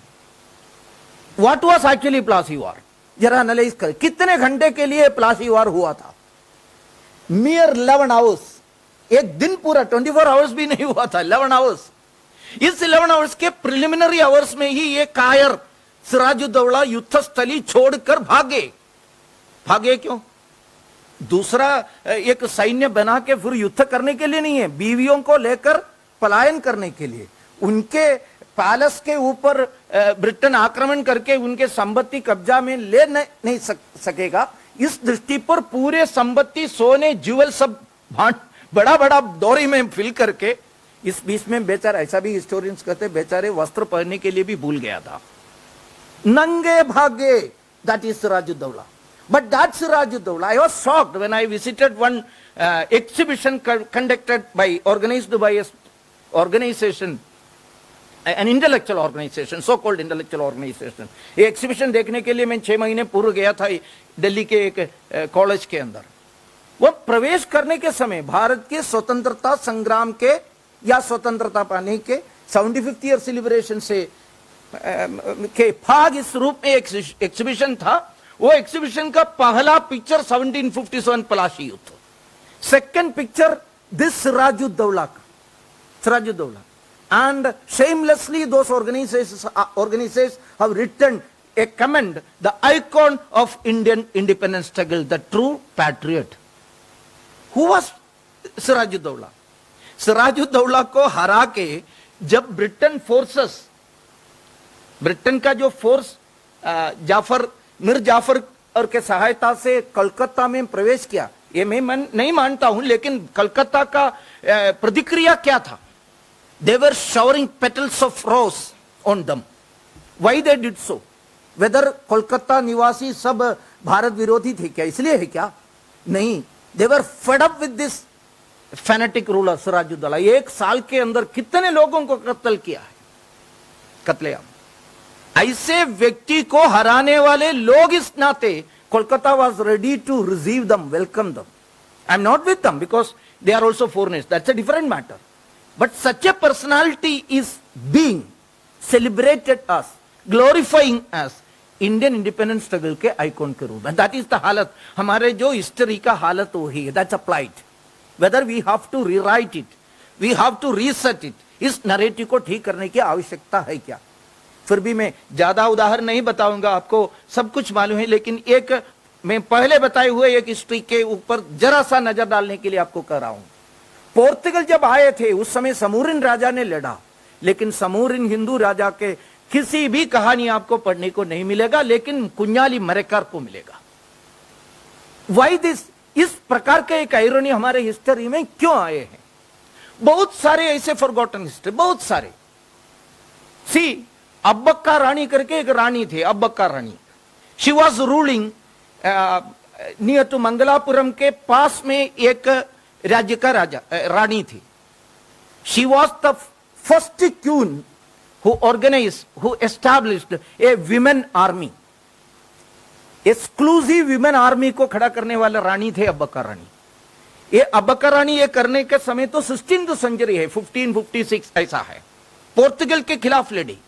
What was actually Plassey war? जरा एनालाइज करें. कितने घंटे के लिए प्लासी वॉर हुआ था? मियर 11 आवर्स. एक दिन पूरा, 24 आवर्स भी नहीं हुआ था, 11 आवर्स. इस 11 आवर्स के प्रिलिमिनरी आवर्स में ही ये कायर सिराजुद्दौला युद्ध स्थली छोड़कर भागे. क्यों? दूसरा एक सैन्य बना के फिर युद्ध करने के लिए नहीं है, बीवियों को लेकर पलायन करने के लिए. उनके पैलेस के ऊपर ब्रिटेन आक्रमण करके उनके संपत्ति कब्जा में ले नहीं सकेगा। इस दृष्टि पर पूरे संपत्ति सोने ज्वेल सब बड़ा बड़ा दौरी में फिल करके इस बीच में बेचारा, ऐसा भी हिस्टोरियंस कहते हैं, बेचारे वस्त्र पहनने के लिए भी भूल गया था, नंगे भागे। That is Sirajuddaulah. But that Sirajuddaulah, I was shocked when I visited one exhibition conducted by, organized by a organization, an intellectual organization, so called intellectual organization. ये exhibition देखने के लिए मैं 6 महीने पूर्व गया था दिल्ली के एक कॉलेज के अंदर। वो प्रवेश करने के समय भारत के स्वतंत्रता संग्राम के या स्वतंत्रता पाने के 75th ईयर सेलिब्रेशन से के भाग इस रूप में एक्सिबिशन था। वो एक्सिबिशन का पहला पिक्चर 1757 पलाशी युद्ध, second picture this Sirajuddaulah, and shamelessly those organizations have written a comment, the icon of Indian independence struggle, the true patriot. Who was Sirajuddaulah? Siraj-ud-Daulah को हरा के जब ब्रिटेन फोर्सेस, ब्रिटेन का जो फोर्स मीर जाफर और के सहायता से कलकत्ता में प्रवेश किया, ये मैं नहीं मानता हूं, लेकिन कलकत्ता का प्रतिक्रिया क्या था? They were showering petals of rose on them. Why they did so? Whether Kolkata निवासी सब भारत विरोधी थे क्या, इसलिए है क्या? नहीं, they were fed up with this fanatic ruler Siraj-ud-Daulah. 1 साल के अंदर कितने लोगों को कत्ल किया है, कत्लेआम। ऐसे व्यक्ति को हराने वाले लोग इस नाते Kolkata was ready to receive them, welcome them. I am not with them because they are also foreigners. That's a different matter. But such a personality is being celebrated as, glorifying as Indian independence struggle के icon के रूप में। That is the हालत, हमारे जो history का हालत वही है। That's a plight. Whether we have to rewrite it, we have to reset it, इस narrative को ठीक करने की आवश्यकता है क्या? फिर भी मैं ज्यादा उदाहरण नहीं बताऊंगा, आपको सब कुछ मालूम है, लेकिन एक मैं पहले बताए हुए एक हिस्ट्री के ऊपर जरा सा नजर डालने के लिए आपको कह रहा हूं। पोर्तुगल जब आए थे उस समय समूरिन राजा ने लड़ा, लेकिन समूरिन हिंदू राजा के किसी भी कहानी आपको पढ़ने को नहीं मिलेगा, लेकिन कुंजाली मरेकर को मिलेगा। Why this? इस प्रकार के एक आयरनी हमारे हिस्ट्री में क्यों आए हैं? बहुत सारे ऐसे फॉरगॉटन हिस्ट्री, बहुत सारे। सी, अब्बक्का रानी करके एक रानी थे, Abbakka Rani. She was ruling near to Mangalapuram के पास में एक राज्य का रानी थी। She was the first queen who established a women army, exclusive women army को खड़ा करने वाले रानी थे अब्बक्का रानी। ये अब्बक्का रानी ये करने के समय तो 16th सेंचुरी है, 1556 ऐसा है। पोर्तुगल के खिलाफ लड़ी।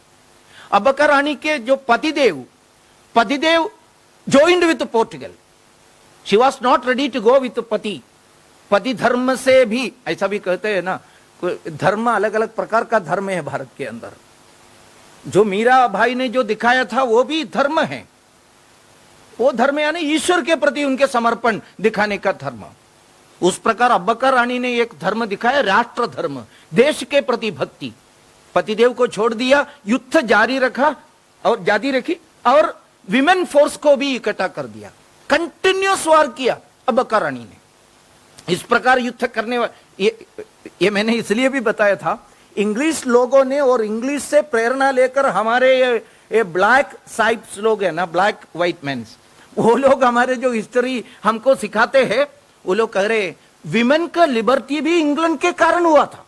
अब्बक्का रानी के जो पतिदेव joined with Portugal. She was not ready to go with पति धर्म से भी, ऐसा भी कहते हैं ना, धर्म अलग अलग प्रकार का धर्म है भारत के अंदर। जो मीरा भाई ने जो दिखाया था वो भी धर्म है, वो धर्म यानी ईश्वर के प्रति उनके समर्पण दिखाने का धर्म। उस प्रकार अब्बक्का रानी ने एक धर्म दिखाया, राष्ट्र धर्म, देश के प्रति भक्ति। पतिदेव को छोड़ दिया, युद्ध जारी रखी और विमेन फोर्स को भी इकट्ठा कर दिया, कंटिन्यूअस वार किया अब्बक्का रानी ने। इस प्रकार युद्ध करने वाले, ये मैंने इसलिए भी बताया था, इंग्लिश लोगों ने और इंग्लिश से प्रेरणा लेकर हमारे ये ब्लैक साइप्स लोग हैं ना, ब्लैक व्हाइट मैन्स, वो लोग हमारे जो हिस्ट्री हमको सिखाते हैं, वो लोग कह रहे विमेन का लिबर्टी भी इंग्लैंड के कारण हुआ था।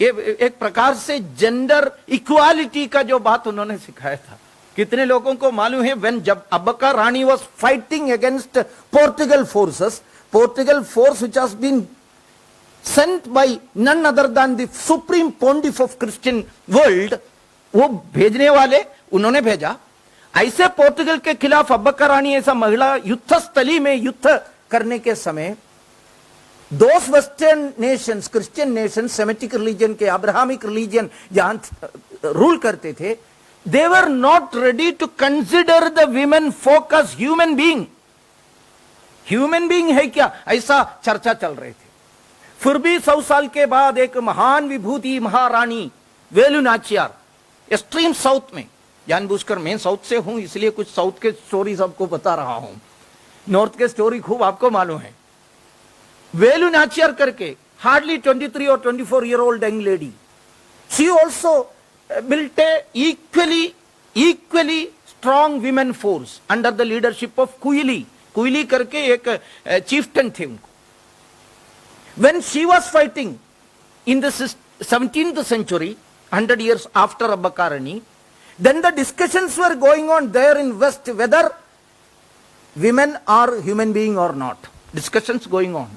ये एक प्रकार से जेंडर इक्वालिटी का जो बात उन्होंने सिखाया था। कितने लोगों को मालूम है, व्हेन जब Abbakka Rani was fighting against Portugal forces, Portugal force which has been sent by none other than the supreme pontiff of Christian world, वो भेजने वाले उन्होंने भेजा। ऐसे पोर्तुगल के खिलाफ अब्बक्का रानी ऐसा महिला युद्ध स्थली में युद्ध करने के समय those western nations, Christian nations, Semitic religion के, Abrahamic religion जहां रूल करते थे, they were not ready to consider the women folk as human being. Human being है क्या, ऐसा चर्चा चल रहे थे। फिर भी 100 साल के बाद एक महान विभूति महारानी वेलु नाचियार एक्सट्रीम साउथ में, जानबूझकर मैं साउथ से हूं इसलिए कुछ साउथ के स्टोरीज आपको बता रहा हूं, नॉर्थ के स्टोरी खूब आपको मालूम है। वेलु नाचियार करके hardly 23 or 24-year-old young lady, she also built a equally strong women force under the leadership of Kuyili करके एक chieftain थे उनको। When she was fighting in the 17th century, 100 years after Abbakar Rani, then the discussions were going on there in West whether women are human being or not. Discussions going on.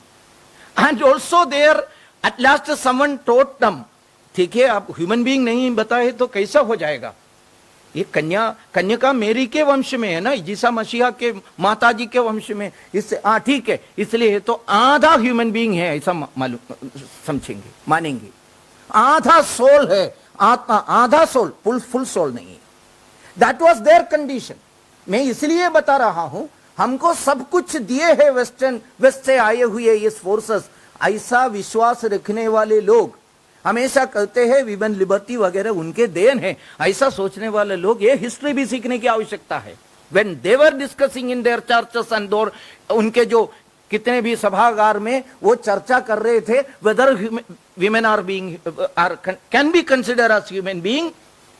And also there, at last someone taught them, ठीक है आप human being नहीं बताए तो कैसा हो जाएगा, ये कन्या मेरी के वंश में है ना, ईसा मसीहा के माताजी के वंश में, इससे ठीक है, इसलिए तो आधा ह्यूमन बीइंग है ऐसा मालूम समझेंगे, मानेंगे। आधा सोल है आत्मा, आधा सोल, फुल सोल नहीं है। That was there condition. मैं इसलिए बता रहा हूं, हमको सब कुछ दिए हैं वेस्ट से आए हुए ये फोर्सेस। ऐसा विश्वास रखने वाले लोग हमेशा कहते हैं विमेन लिबर्टी वगैरह उनके देन है, ऐसा सोचने वाले लोग, ये हिस्ट्री भी सीखने की आवश्यकता है। When they were discussing in their churches and उनके जो कितने भी सभागार में वो चर्चा कर रहे थे whether women are being can be consider as human being.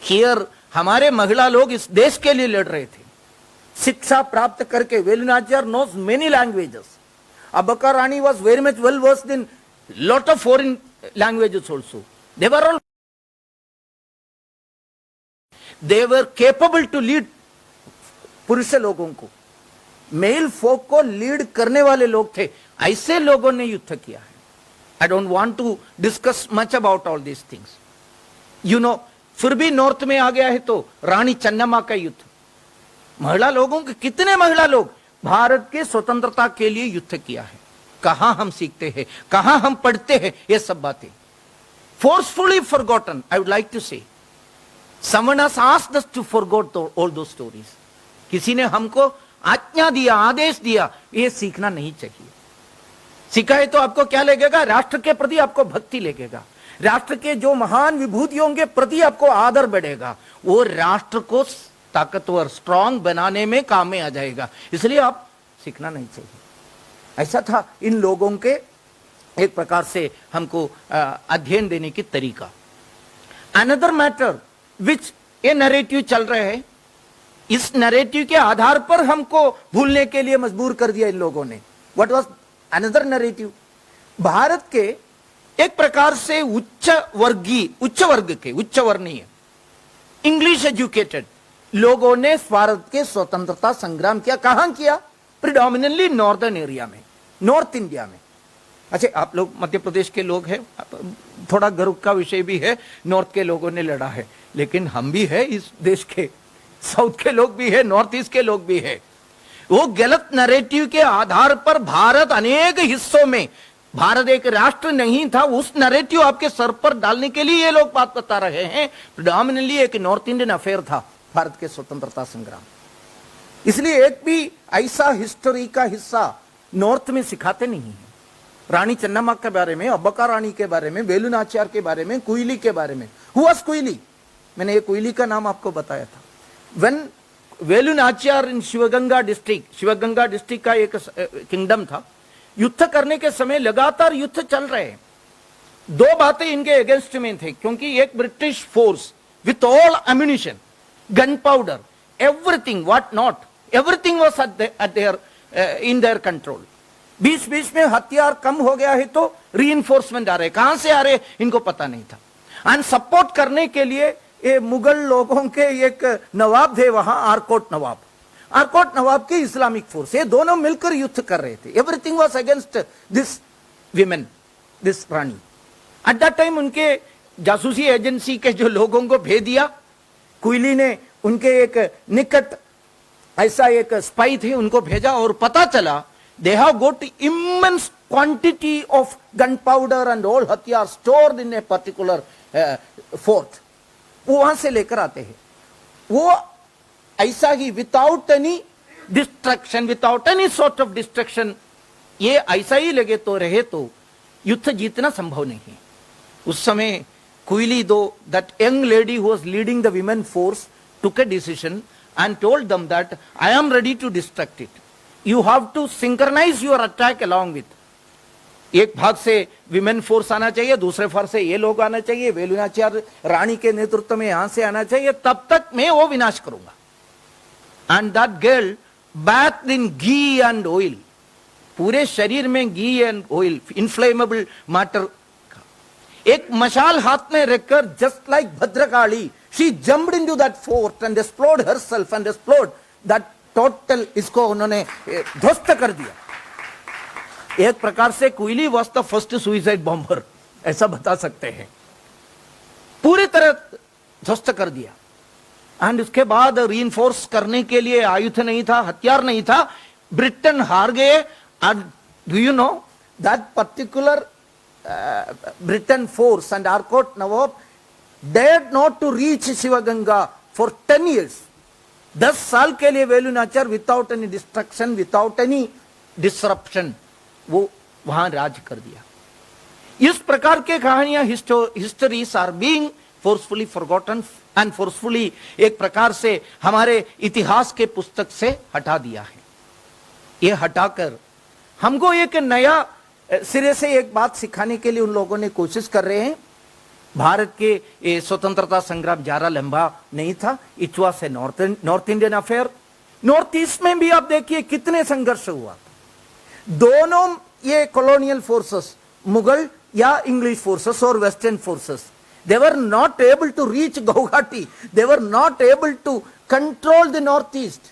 Here हमारे महिला लोग इस देश के लिए लड़ रहे थे, शिक्षा प्राप्त करके। Velu Nachiyar knows many languages. Abbakka Rani was very much well versed in lot of foreign languages also. They were capable to lead पुरुष लोगों को, मेल फोक को लीड करने वाले लोग थे। ऐसे लोगों ने युद्ध किया है। I don't want to discuss much about all these things, you know. फिर भी नॉर्थ में आ गया है तो रानी चन्नम्मा का युद्ध, महिला लोगों के कितने महिला लोग भारत के स्वतंत्रता के लिए युद्ध किया है। कहां हम सीखते हैं, कहां हम पढ़ते हैं ये सब बातें। Forcefully forgotten, I would like to say, someone has asked us to forgot all those stories. किसी ने हमको आज्ञा दिया, आदेश दिया, ये सीखना नहीं चाहिए। सीखा है तो आपको क्या लगेगा, राष्ट्र के प्रति आपको भक्ति लगेगा, राष्ट्र के जो महान विभूतियों के प्रति आपको आदर बढ़ेगा, वो राष्ट्र को ताकतवर स्ट्रांग बनाने में काम में आ जाएगा। इसलिए आप सीखना नहीं चाहिए। ऐसा था इन लोगों के एक प्रकार से हमको अध्ययन देने की तरीका। अनदर मैटर विच ये नैरेटिव चल रहे हैं, इस नैरेटिव के आधार पर हमको भूलने के लिए मजबूर कर दिया इन लोगों ने। What was another narrative? Bharat के एक प्रकार से उच्च वर्णीय इंग्लिश एजुकेटेड लोगों ने भारत के स्वतंत्रता संग्राम किया। कहां किया? प्रिडोमिनेटली नॉर्दर्न एरिया में, नॉर्थ इंडिया में। अच्छा, आप लोग मध्य प्रदेश के लोग हैं, थोड़ा गर्व का विषय भी है, नॉर्थ के लोगों ने लड़ा है, लेकिन हम भी है इस देश के, साउथ के लोग भी है, नॉर्थ ईस्ट के लोग भी है। वो गलत नैरेटिव के आधार पर भारत अनेक हिस्सों में, भारत एक राष्ट्र नहीं था, उस नैरेटिव आपके सर पर डालने के लिए ये लोग बात बता रहे हैं। प्रिडोमिनेटली एक नॉर्थ इंडियन अफेयर था भारत के स्वतंत्रता संग्राम। इसलिए एक भी ऐसा हिस्ट्री का हिस्सा नॉर्थ में सिखाते नहीं है। रानी चन्नम्मा के बारे में, अब्बकर रानी के बारे में, वेलु नाचियार के बारे में, कुइली के बारे में। Who was Kuyili? मैंने ये कुइली का नाम आपको बताया था। When Velu Nachiyar in Sivaganga district का एक किंगडम था, युद्ध करने के समय लगातार युद्ध चल रहे हैं। दो बातें इनके अगेंस्ट में थे, क्योंकि एक British force with all ammunition, gunpowder, everything what not, everything was at there in their control. बीच बीच में हथियार कम हो गया है तो रीइंफोर्समेंट आ रहे, कहां से आ रहे इनको पता नहीं था। एंड सपोर्ट करने के लिए ये मुगल लोगों के एक नवाब थे वहां, आरकोट नवाब के इस्लामिक फोर्स, ये दोनों मिलकर युद्ध कर रहे थे। Everything was against this women, this Rani. At that time उनके जासूसी एजेंसी के जो लोगों को भेज दिया, कुइली ने उनके एक निकट ऐसा एक स्पाई थे, उनको भेजा और पता चला they have got immense quantity of gunpowder and all हथियार stored in a particular fort। वो वहां से लेकर आते हैं। वो ऐसा ही without any destruction, without any sort of destruction, ये ऐसा ही लगे तो रहे तो युद्ध जीतना संभव नहीं है। उस समय Kuili, though, that young lady who was leading the women force took a decision and told them that I am ready to destruct it. You have to synchronize your attack along with. एक भाग से women force आना चाहिए, दूसरे भाग से ये लोग आना चाहिए, वेलुनाचार्य रानी के नेतृत्व में यहां से आना चाहिए, तब तक मैं वो विनाश करूंगा. And that girl bathed in ghee and oil. पूरे शरीर में घी एंड ऑयल, इनफ्लेमेबल मैटर. एक मशाल हाथ में रखकर, just like Bhadrakali, she jumped into that fort and explode herself and explode that total. इसको उन्होंने ध्वस्त कर दिया. एक प्रकार से Kuyili was the first suicide bomber, ऐसा बता सकते हैं. पूरी तरह ध्वस्त कर दिया. एंड उसके बाद रीइंफोर्स करने के लिए आयुध नहीं था, हथियार नहीं था. ब्रिटेन हार गए. And do you know that particular Britain force and Arcot Nawab dared not to reach Shivaganga for 10 years. 10 साल के लिए वेलुनाचार without any destruction, without any disruption, वो वहां राज कर दिया. इस प्रकार के कहानियां histories are being forcefully forgotten and forcefully एक प्रकार से हमारे इतिहास के पुस्तक से हटा दिया है. ये हटाकर हमको एक नया सिरे से एक बात सिखाने के लिए उन लोगों ने कोशिश कर रहे हैं. भारत के स्वतंत्रता संग्राम ज्यादा लंबा नहीं था. It was A north Indian affair. North east में भी आप देखिए कितने संघर्ष हुआ. दोनों ये कॉलोनियल फोर्सेस, मुगल या इंग्लिश फोर्सेस और western forces, they were not able to reach Guwahati. They were not able to control the northeast.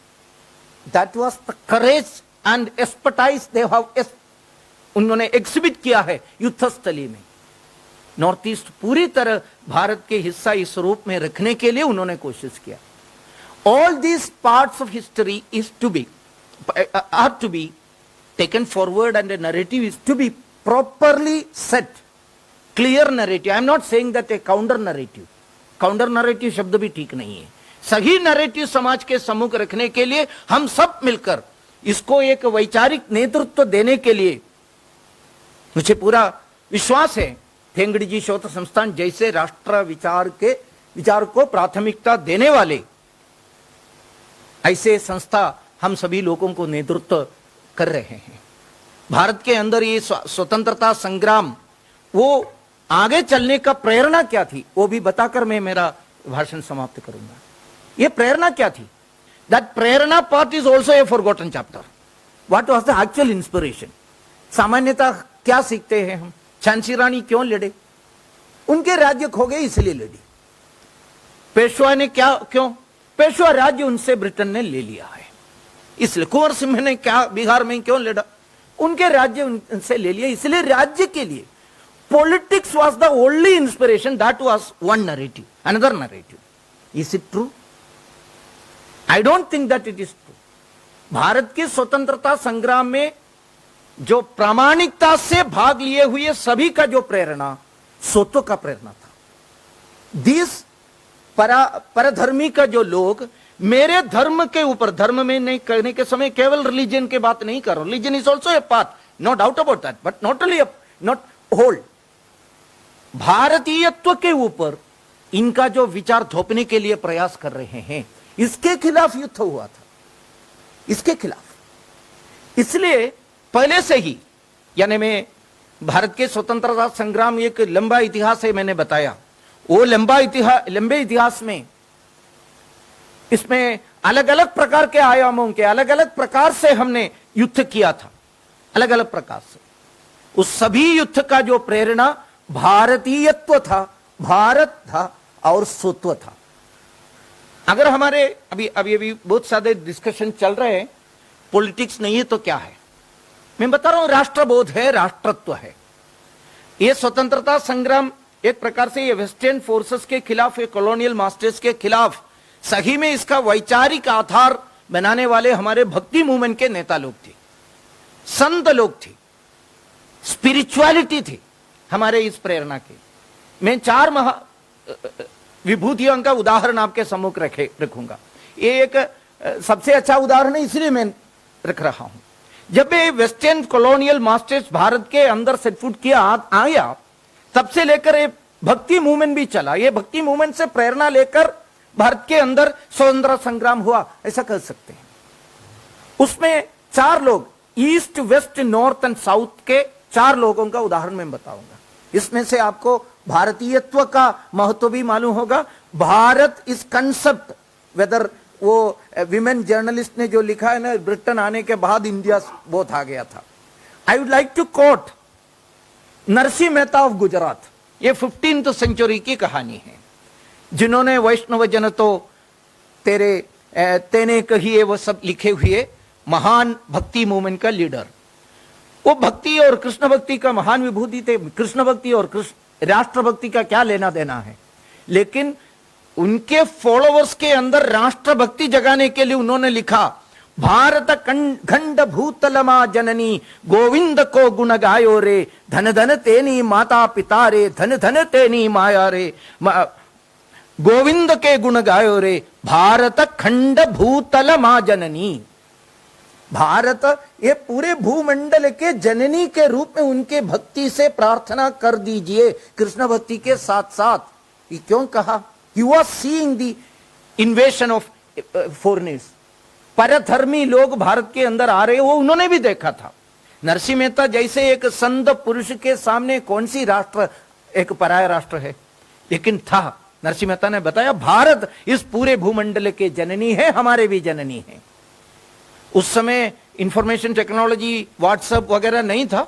That was the courage and expertise they have उन्होंने एक्सिबिट किया है युद्ध स्थली में. नॉर्थ ईस्ट पूरी तरह भारत के हिस्सा इस रूप में रखने के लिए उन्होंने कोशिश किया. All these parts of history is to be are to be taken forward and narrative is to be properly set. Clear narrative. I am not saying that a counter narrative. Counter narrative शब्द भी ठीक नहीं है. सही narrative समाज के सम्मुख रखने के लिए हम सब मिलकर इसको एक वैचारिक नेतृत्व देने के लिए, मुझे पूरा विश्वास है थेंगड़ी जी शोध संस्थान जैसे राष्ट्र विचार को प्राथमिकता देने वाले ऐसे संस्था हम सभी लोगों को नेतृत्व कर रहे हैं. भारत के अंदर ये स्वतंत्रता संग्राम, वो आगे चलने का प्रेरणा क्या थी वो भी बताकर मैं मेरा भाषण समाप्त करूंगा. ये प्रेरणा क्या थी? That prerana part is also a forgotten chapter. What was the actual inspiration? सामान्यतः क्या सीखते हैं हम? झांसी रानी क्यों लड़े? उनके राज्य खो गए इसलिए लड़ी. पेशवा ने क्यों? पेशवा राज्य उनसे ब्रिटेन ने ले लिया है इसलिए. कुंवर सिंह ने क्या बिहार में क्यों लड़ा? उनके राज्य उनसे ले लिया इसलिए राज्य के लिए. Politics was the only inspiration. That was one narrative, another narrative. Is it true? I don't think that it is true. Bharat के स्वतंत्रता संग्राम में जो प्रामाणिकता से भाग लिए हुए सभी का जो प्रेरणा सोतो का प्रेरणा था. दिस परधर्मी का जो लोग मेरे धर्म के ऊपर, धर्म में नहीं करने के समय केवल रिलीजन की बात नहीं कर रहा. Religion is also a part, no doubt about that, but not only not whole. भारतीयत्व के ऊपर इनका जो विचार थोपने के लिए प्रयास कर रहे हैं, इसके खिलाफ युद्ध हुआ था. इसके खिलाफ. इसलिए पहले से ही, यानी मैं भारत के स्वतंत्रता संग्राम एक लंबा इतिहास है मैंने बताया. वो लंबे इतिहास में इसमें अलग अलग प्रकार के आयामों के अलग अलग प्रकार से हमने युद्ध किया था. अलग अलग प्रकार से. उस सभी युद्ध का जो प्रेरणा भारतीयत्व था, भारत था और स्वत्व था. अगर हमारे अभी बहुत सारे डिस्कशन चल रहे हैं, पॉलिटिक्स नहीं है तो क्या है? मैं बता रहा हूं, राष्ट्रबोध है, राष्ट्रत्व है. ये स्वतंत्रता संग्राम एक प्रकार से ये वेस्टर्न फोर्सेस के खिलाफ, ये कॉलोनियल मास्टर्स के खिलाफ, सही में इसका वैचारिक आधार बनाने वाले हमारे भक्ति मूवमेंट के नेता लोग थे, संत लोग थे, स्पिरिचुअलिटी थी हमारे इस प्रेरणा के. मैं 4 विभूतियों का उदाहरण आपके सम्मुख रखूंगा. ये एक सबसे अच्छा उदाहरण है इसलिए मैं रख रहा हूं. जब ये वेस्टर्न कॉलोनियल मास्टर्स भारत के अंदर सेट फुट किया आया, तब से लेकर ये भक्ति मूवमेंट भी चला। ये भक्ति मूवमेंट से प्रेरणा लेकर भारत के अंदर स्वतंत्रता संग्राम हुआ, ऐसा कह सकते हैं। उसमें 4 लोग, east west north and south के 4 लोगों का उदाहरण मैं बताऊंगा। इसमें से आपको भारतीयत्व का महत्व भी मालूम होगा। भारत इस कंसेप्ट, वेदर वो विमेन जर्नलिस्ट ने जो लिखा है ना, ब्रिटेन आने के बाद इंडिया बहुत आ गया था। I would like to quote Narsinh Mehta of Gujarat. ये 15th सेंचुरी की कहानी है, जिन्होंने वैष्णव जन तो तेने कहिए वो सब लिखे हुए महान भक्ति मूवमेंट का लीडर। वो भक्ति और कृष्ण भक्ति का महान विभूति थे। कृष्ण भक्ति और राष्ट्र भक्ति का क्या लेना देना है, लेकिन उनके फॉलोअर्स के अंदर राष्ट्र भक्ति जगाने के लिए उन्होंने लिखा, भारत खंड भूतलमा जननी गोविंद को गुण गायो रे, धन धन तेनी माता पिता रे, धन धन तेनी माया रे, गोविंद के गुण गायो रे, भारत खंड भूतल मां जननी। भारत ये पूरे भूमंडल के जननी के रूप में उनके भक्ति से प्रार्थना कर दीजिए। कृष्ण भक्ति के साथ साथ ये क्यों कहा? He was seeing the invasion of foreigners. परधर्मी लोग भारत के अंदर आ रहे, वो उन्होंने भी देखा था। नरसिंह मेहता जैसे एक संत पुरुष के सामने कौन सी राष्ट्र एक पराया राष्ट्र है, लेकिन था। नरसिंह मेहता ने बताया भारत इस पूरे भूमंडल के जननी है, हमारे भी जननी है। उस समय इंफॉर्मेशन टेक्नोलॉजी व्हाट्सएप वगैरह नहीं था,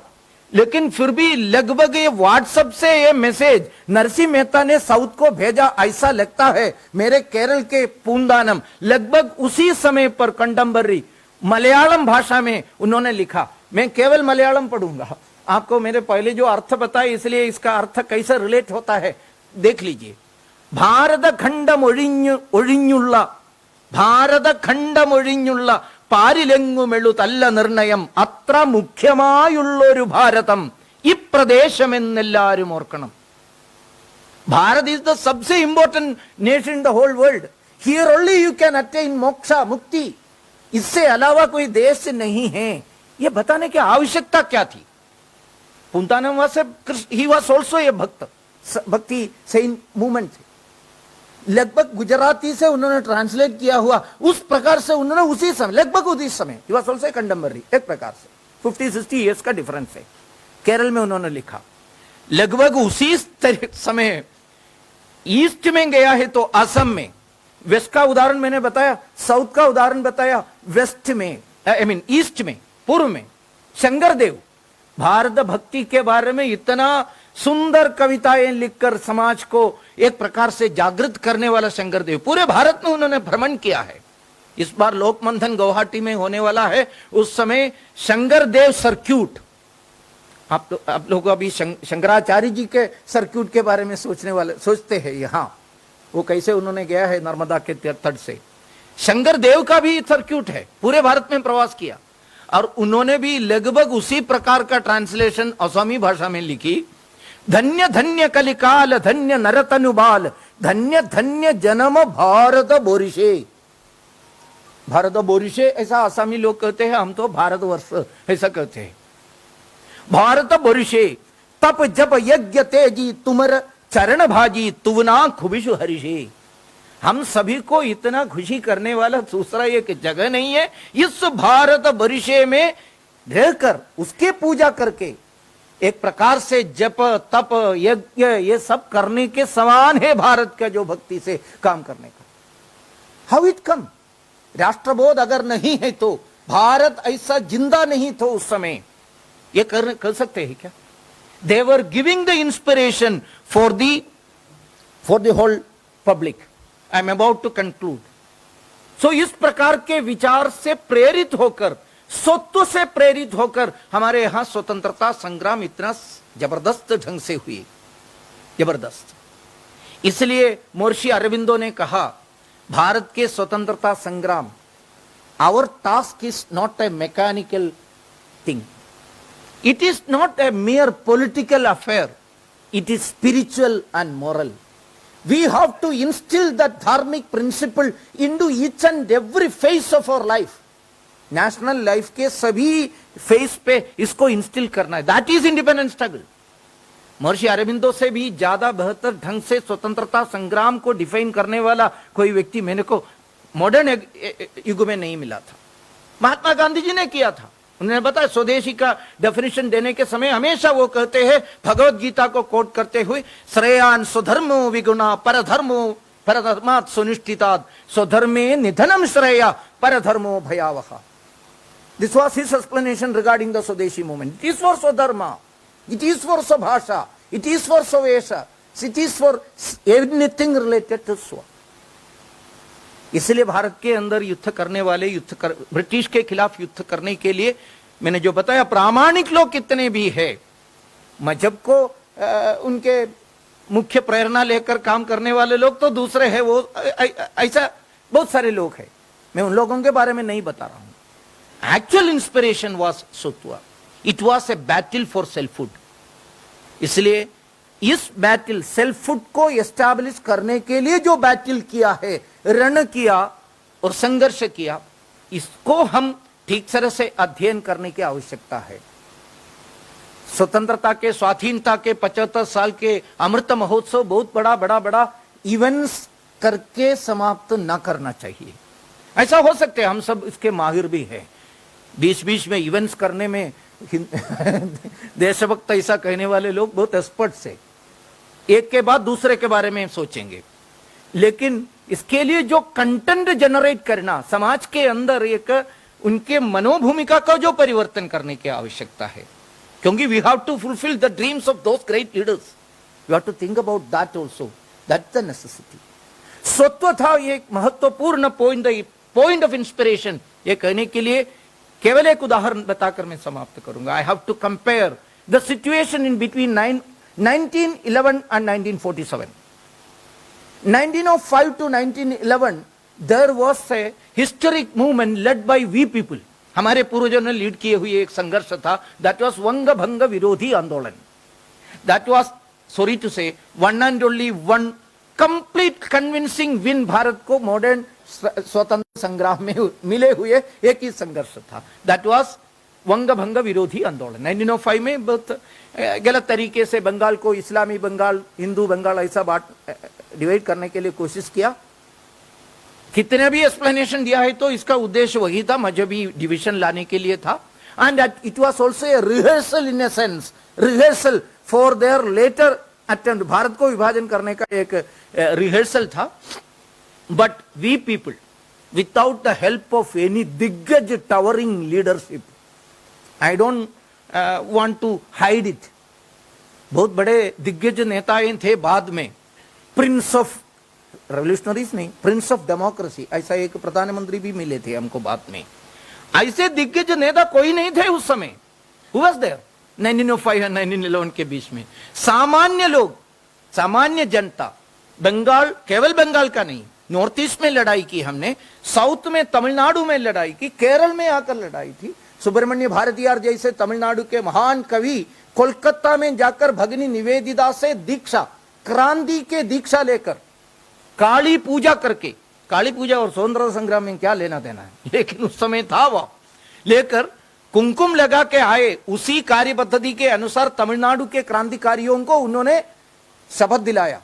लेकिन फिर भी लगभग ये व्हाट्सएप से ये मैसेज नरसिंह मेहता ने साउथ को भेजा, ऐसा लगता है। मेरे केरल के पूंदानम लगभग उसी समय पर कंटेम्पररी मलयालम भाषा में उन्होंने लिखा। मैं केवल मलयालम पढ़ूंगा, आपको मेरे पहले जो अर्थ बताए इसलिए इसका अर्थ कैसे रिलेट होता है देख लीजिए। भारत खंडम ഒഴിഞ്ഞുള്ള भारत खंडम ഒഴിഞ്ഞുള്ള പാരിലെങ്ങുമെഴുതല്ല നിർണയം അത്ര മുഖ്യമായുള്ളൊരു ഭാരതം ഈ പ്രദേശമെന്നെല്ലാവരും ഓർക്കണം। भारत is the सबसे important nation in the whole world. Here only you can attain moksha, mukti. इससे अलावा कोई देश नहीं है। यह बताने की आवश्यकता क्या थी? पुंतानम ही वाज आल्सो ए भक्ति सेंट मूवमेंट थे। लगभग गुजराती से उन्होंने ट्रांसलेट किया हुआ, उस प्रकार से उन्होंने उसी समय, लगभग उसी समय, ही वाज आल्सो कंटेम्पररी, एक प्रकार से 50-60 इयर्स का डिफरेंस है। केरल में उन्होंने लिखा। लगभग उसी समय ईस्ट में गया है तो असम में, वेस्ट का उदाहरण मैंने बताया, साउथ का उदाहरण बताया, वेस्ट में आई मीन ईस्ट में, पूर्व में शंकरदेव भारत भक्ति के बारे में इतना सुंदर कविताएं लिखकर समाज को एक प्रकार से जागृत करने वाला शंकरदेव पूरे भारत में उन्होंने भ्रमण किया है। इस बार लोकमंथन गुवाहाटी में होने वाला है। उस समय शंकरदेव सर्क्यूट, आप लोग अभी शंकराचार्य जी के सर्क्यूट के बारे में सोचते हैं यहाँ, वो कैसे उन्होंने गया है नर्मदा के तट से। शंकरदेव का भी सर्क्यूट है, पूरे भारत में प्रवास किया और उन्होंने भी लगभग उसी प्रकार का ट्रांसलेशन असमी भाषा में लिखी। धन्य धन्य कलिकाल, धन्य नरतनुबाल, धन्य धन्य जन्म भारत बोरिशे। भारत बोरिशे ऐसा असमी लोग कहते हैं, हम तो भारतवर्ष ऐसा कहते हैं। भारत बोरिशे तप जप यज्ञ तेजी तुमर चरण भाजी तुवना खुबिशु हरिशे। हम सभी को इतना खुशी करने वाला दूसरा एक जगह नहीं है। इस भारत बोरिशे में रहकर उसके पूजा करके एक प्रकार से जप तप यज्ञ ये सब करने के समान है भारत का जो भक्ति से काम करने का। How it come? राष्ट्रबोध अगर नहीं है तो, भारत ऐसा जिंदा नहीं तो उस समय ये कर सकते हैं क्या? They were giving the inspiration for the whole public. I am about to conclude. So इस प्रकार के विचार से प्रेरित होकर, सत्व से प्रेरित होकर हमारे यहां स्वतंत्रता संग्राम इतना जबरदस्त ढंग से हुई, जबरदस्त। इसलिए महर्षि अरविंदो ने कहा, भारत के स्वतंत्रता संग्राम, our task is not a mechanical thing, it is not a mere political affair, it is spiritual and moral. We have to instill that dharmic principle into each and every phase of our life. National life के सभी face पे इसको instil करना है। That is independence struggle. महर्षि अरबिंदो से भी ज्यादा बेहतर ढंग से स्वतंत्रता संग्राम को डिफाइन करने वाला कोई व्यक्ति मैंने को मॉडर्न युग में नहीं मिला था। महात्मा गांधी जी ने किया था। उन्होंने बताया, स्वदेशी का डेफिनेशन देने के समय हमेशा वो कहते हैं, भगवत गीता को कोट करते हुए, श्रेयान स्वधर्मो विगुणा परधर्मो परधर्मात् सुनिष्ठितात् स्वधर्मे निधनम श्रेया परधर्मो भयावह। This was his explanation regarding the Swadeshi movement. It is for Swadharma, it is for Svabhasha, it is for Svavesha, it is for anything related to Swa. इसलिए भारत के अंदर युद्ध करने वाले ब्रिटिश के खिलाफ युद्ध करने के लिए मैंने जो बताया, प्रामाणिक लोग कितने भी है, मजहब को उनके मुख्य प्रेरणा लेकर काम करने वाले लोग तो दूसरे हैं, वो ऐसा बहुत सारे लोग हैं, मैं उन लोगों के बारे में नहीं बता रहा हूं। Actual inspiration was Sotwa. It was a battle for selfhood. इसलिए इस बैटल सेल्फहुड को एस्टैब्लिश करने के लिए जो बैटल किया है, रण किया और संघर्ष किया, इसको हम ठीक तरह से अध्ययन करने की आवश्यकता है। स्वतंत्रता के, स्वाधीनता के 75 साल के अमृत महोत्सव बहुत बड़ा इवेंट्स करके समाप्त ना करना चाहिए। ऐसा हो सकते हैं, हम सब इसके माहिर भी हैं, बीच में इवेंट्स करने में देशभक्त ऐसा कहने वाले लोग बहुत एक्सपर्ट से एक के बाद दूसरे के बारे में सोचेंगे, लेकिन इसके लिए जो कंटेंट जनरेट करना, समाज के अंदर एक उनके मनोभूमिका का जो परिवर्तन करने की आवश्यकता है, क्योंकि we have to fulfil the dreams of those great leaders, we have to think about that also, that's the necessity. स्वत्व था एक महत्वपूर्ण पॉइंट ऑफ इंस्पिरेशन, ये कहने के लिए केवल एक उदाहरण बताकर मैं समाप्त करूंगा। I have to compare the situation in between 1911 and 1947. 1905 to 1911 there was a historic movement led by we people. हमारे पूर्वजों ने लीड किए हुए एक संघर्ष था, that was वंग भंग विरोधी आंदोलन। That was, sorry to say, one and only one complete convincing win Bharat को मॉडर्न स्वतंत्र संग्राम में मिले हुए एक ही संघर्ष था। दैट वाज वंग भंग विरोधी आंदोलन। 1905 में बहुत गलत तरीके से बंगाल को इस्लामी बंगाल, हिंदू बंगाल ऐसा डिवाइड करने के लिए कोशिश किया। कितने भी एक्सप्लेनेशन दिया है तो इसका उद्देश्य वही था, मजहबी डिवीजन लाने के लिए था। And it was also a rehearsal, in a sense rehearsal for their letter attempt, Bharat को विभाजन करने का एक रिहर्सल था। But we people, without the help of any diggaj towering leadership, I don't want to hide it. बहुत बड़े दिग्गज नेताएं थे बाद में, प्रिंस ऑफ रेवोल्यूशनरीज नहीं, प्रिंस ऑफ डेमोक्रेसी, ऐसा एक प्रधानमंत्री भी मिले थे हमको बाद में। ऐसे दिग्गज नेता कोई नहीं थे उस समय। Who was there? 1905 और 1911 के बीच में सामान्य लोग, सामान्य जनता, बंगाल, केवल बंगाल का नहीं, नॉर्थ ईस्ट में लड़ाई की हमने, साउथ में तमिलनाडु में लड़ाई की, केरल में आकर लड़ाई थी। सुब्रमण्य भारतीयार जैसे तमिलनाडु के महान कवि कोलकाता में जाकर भगिनी निवेदिता से दीक्षा, क्रांति के दीक्षा लेकर, काली पूजा करके, काली पूजा और स्वतंत्रता संग्राम में क्या लेना देना है, लेकिन उस समय था वो, लेकर कुमकुम लगा के आए। उसी कार्य पद्धति के अनुसार तमिलनाडु के क्रांतिकारियों को उन्होंने शपथ दिलाया।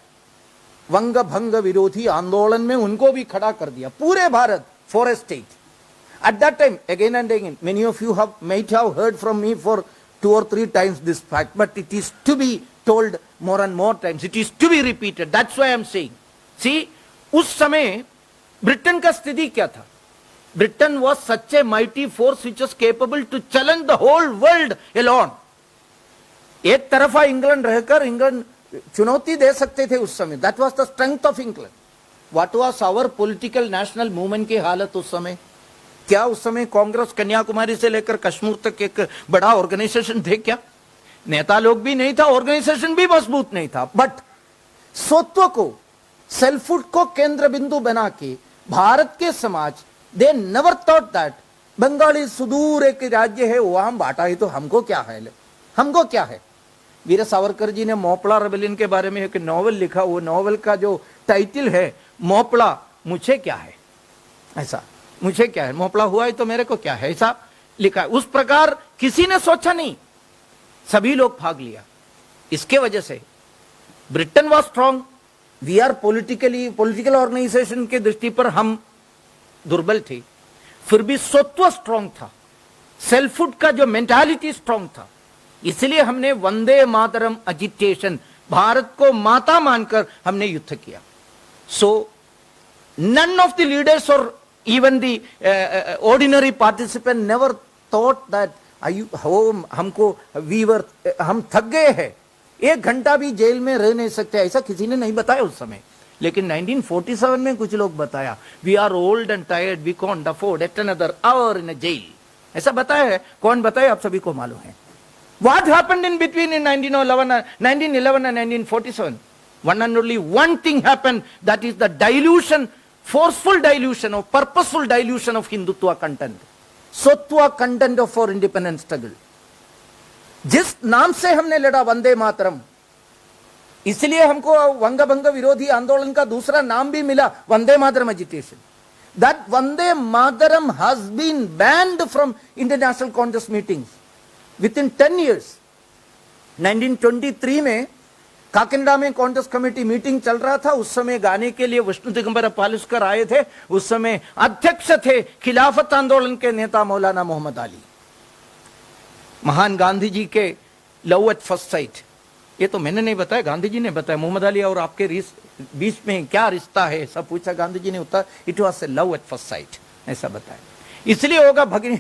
वंग भंग विरोधी आंदोलन में उनको भी खड़ा कर दिया, पूरे Bharat, for a state. At that time, again and again, many of you might have heard from me for 2 or 3 times this fact, but it is to be told more and more times. It is to be repeated. That's why I am saying. See, उस समय Britain का स्थिति क्या था? Britain was such a mighty force which was capable to challenge the whole world alone. एक तरफा England रहकर England चुनौती दे सकते थे उस समय. That was the strength of England. What was our political national movement की हालत उस समय? क्या उस समय कांग्रेस कन्याकुमारी से लेकर कश्मीर तक एक बड़ा ऑर्गेनाइजेशन थे क्या? नेता लोग भी नहीं था, ऑर्गेनाइजेशन भी मजबूत नहीं था. बट स्वत्व को, सेल्फहुड को केंद्र बिंदु बना के भारत के समाज, they never thought that Bengali सुदूर एक राज्य है, वो हम बांटा ही तो हमको क्या है, हमको क्या है. वीर सावरकर जी ने मोपला रेबेलियन के बारे में एक नॉवल लिखा. वो नॉवल का जो टाइटल है मोपला मुझे क्या है, ऐसा, मुझे क्या है, मोपला हुआ है तो मेरे को क्या है, ऐसा लिखा है. उस प्रकार किसी ने सोचा नहीं, सभी लोग भाग लिया. इसके वजह से Britain was strong, we are political organisation के दृष्टि पर हम दुर्बल थे, फिर भी स्वत्व स्ट्रांग था, सेल्फहुड का जो मेंटालिटी स्ट्रांग था। इसलिए हमने वंदे मातरम एजिटेशन, भारत को माता मानकर हमने युद्ध किया। सो नन ऑफ द लीडर्स और even the ordinary participant never thought that हम थक गए हैं, 1 घंटा भी जेल में रह नहीं सकते, ऐसा किसी ने नहीं बताया उस समय। लेकिन 1947 में कुछ लोग बताया, we are old and tired, we can't afford at another hour in a jail, ऐसा बताया है। कौन बताया आप सभी को मालूम है। What happened in between in 1911 and 1947? One and only one thing happened, that is the dilution, forceful dilution or purposeful dilution of Hindutva content, Sotwa content of our independence struggle. जिस नाम से हमने लड़ा वंदे मातरम, इसलिए हमको वंग भंग विरोधी आंदोलन का दूसरा नाम भी मिला, Vande Mataram agitation. That Vande Mataram has been banned from international Congress meetings within 10 years. 1923 में काकिनाडा में कांग्रेस कमेटी मीटिंग चल रहा था, उस समय गाने के लिए विष्णु दिगंबर पालुस्कर आए थे, उस समय अध्यक्ष थे खिलाफत आंदोलन के नेता मौलाना मोहम्मद अली। महान गांधी जी के लव एट फर्स्ट साइट, ये तो मैंने नहीं बताया, गांधी जी ने बताया। मोहम्मद अली और आपके बीच में क्या रिश्ता है, सब पूछा, गांधी जी ने उत्तर, it was a love at first sight, ऐसा बताया। इसलिए होगा भगिनी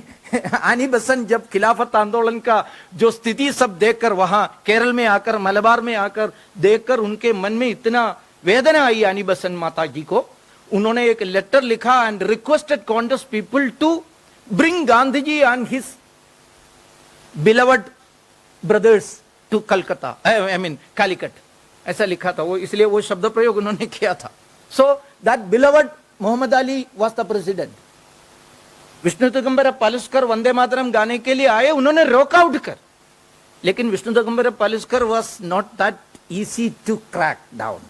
आनी बसंत जब खिलाफत आंदोलन का जो स्थिति सब देखकर, वहां केरल में आकर, मलबार में आकर देखकर उनके मन में इतना वेदना आई आनी बसंत माता जी को, उन्होंने एक लेटर लिखा and requested Congress people to bring Gandhi ji and his beloved brothers to Calcutta, I mean Calicut, ऐसा लिखा था वो, इसलिए वो शब्द प्रयोग उन्होंने किया था। So that beloved Mohammad Ali was the president. Vishnu Digambar Paluskar Vande Mataram गाने के लिए आए, उन्होंने रोक आउट कर, लेकिन Vishnu Digambar Paluskar was not that easy to crack down.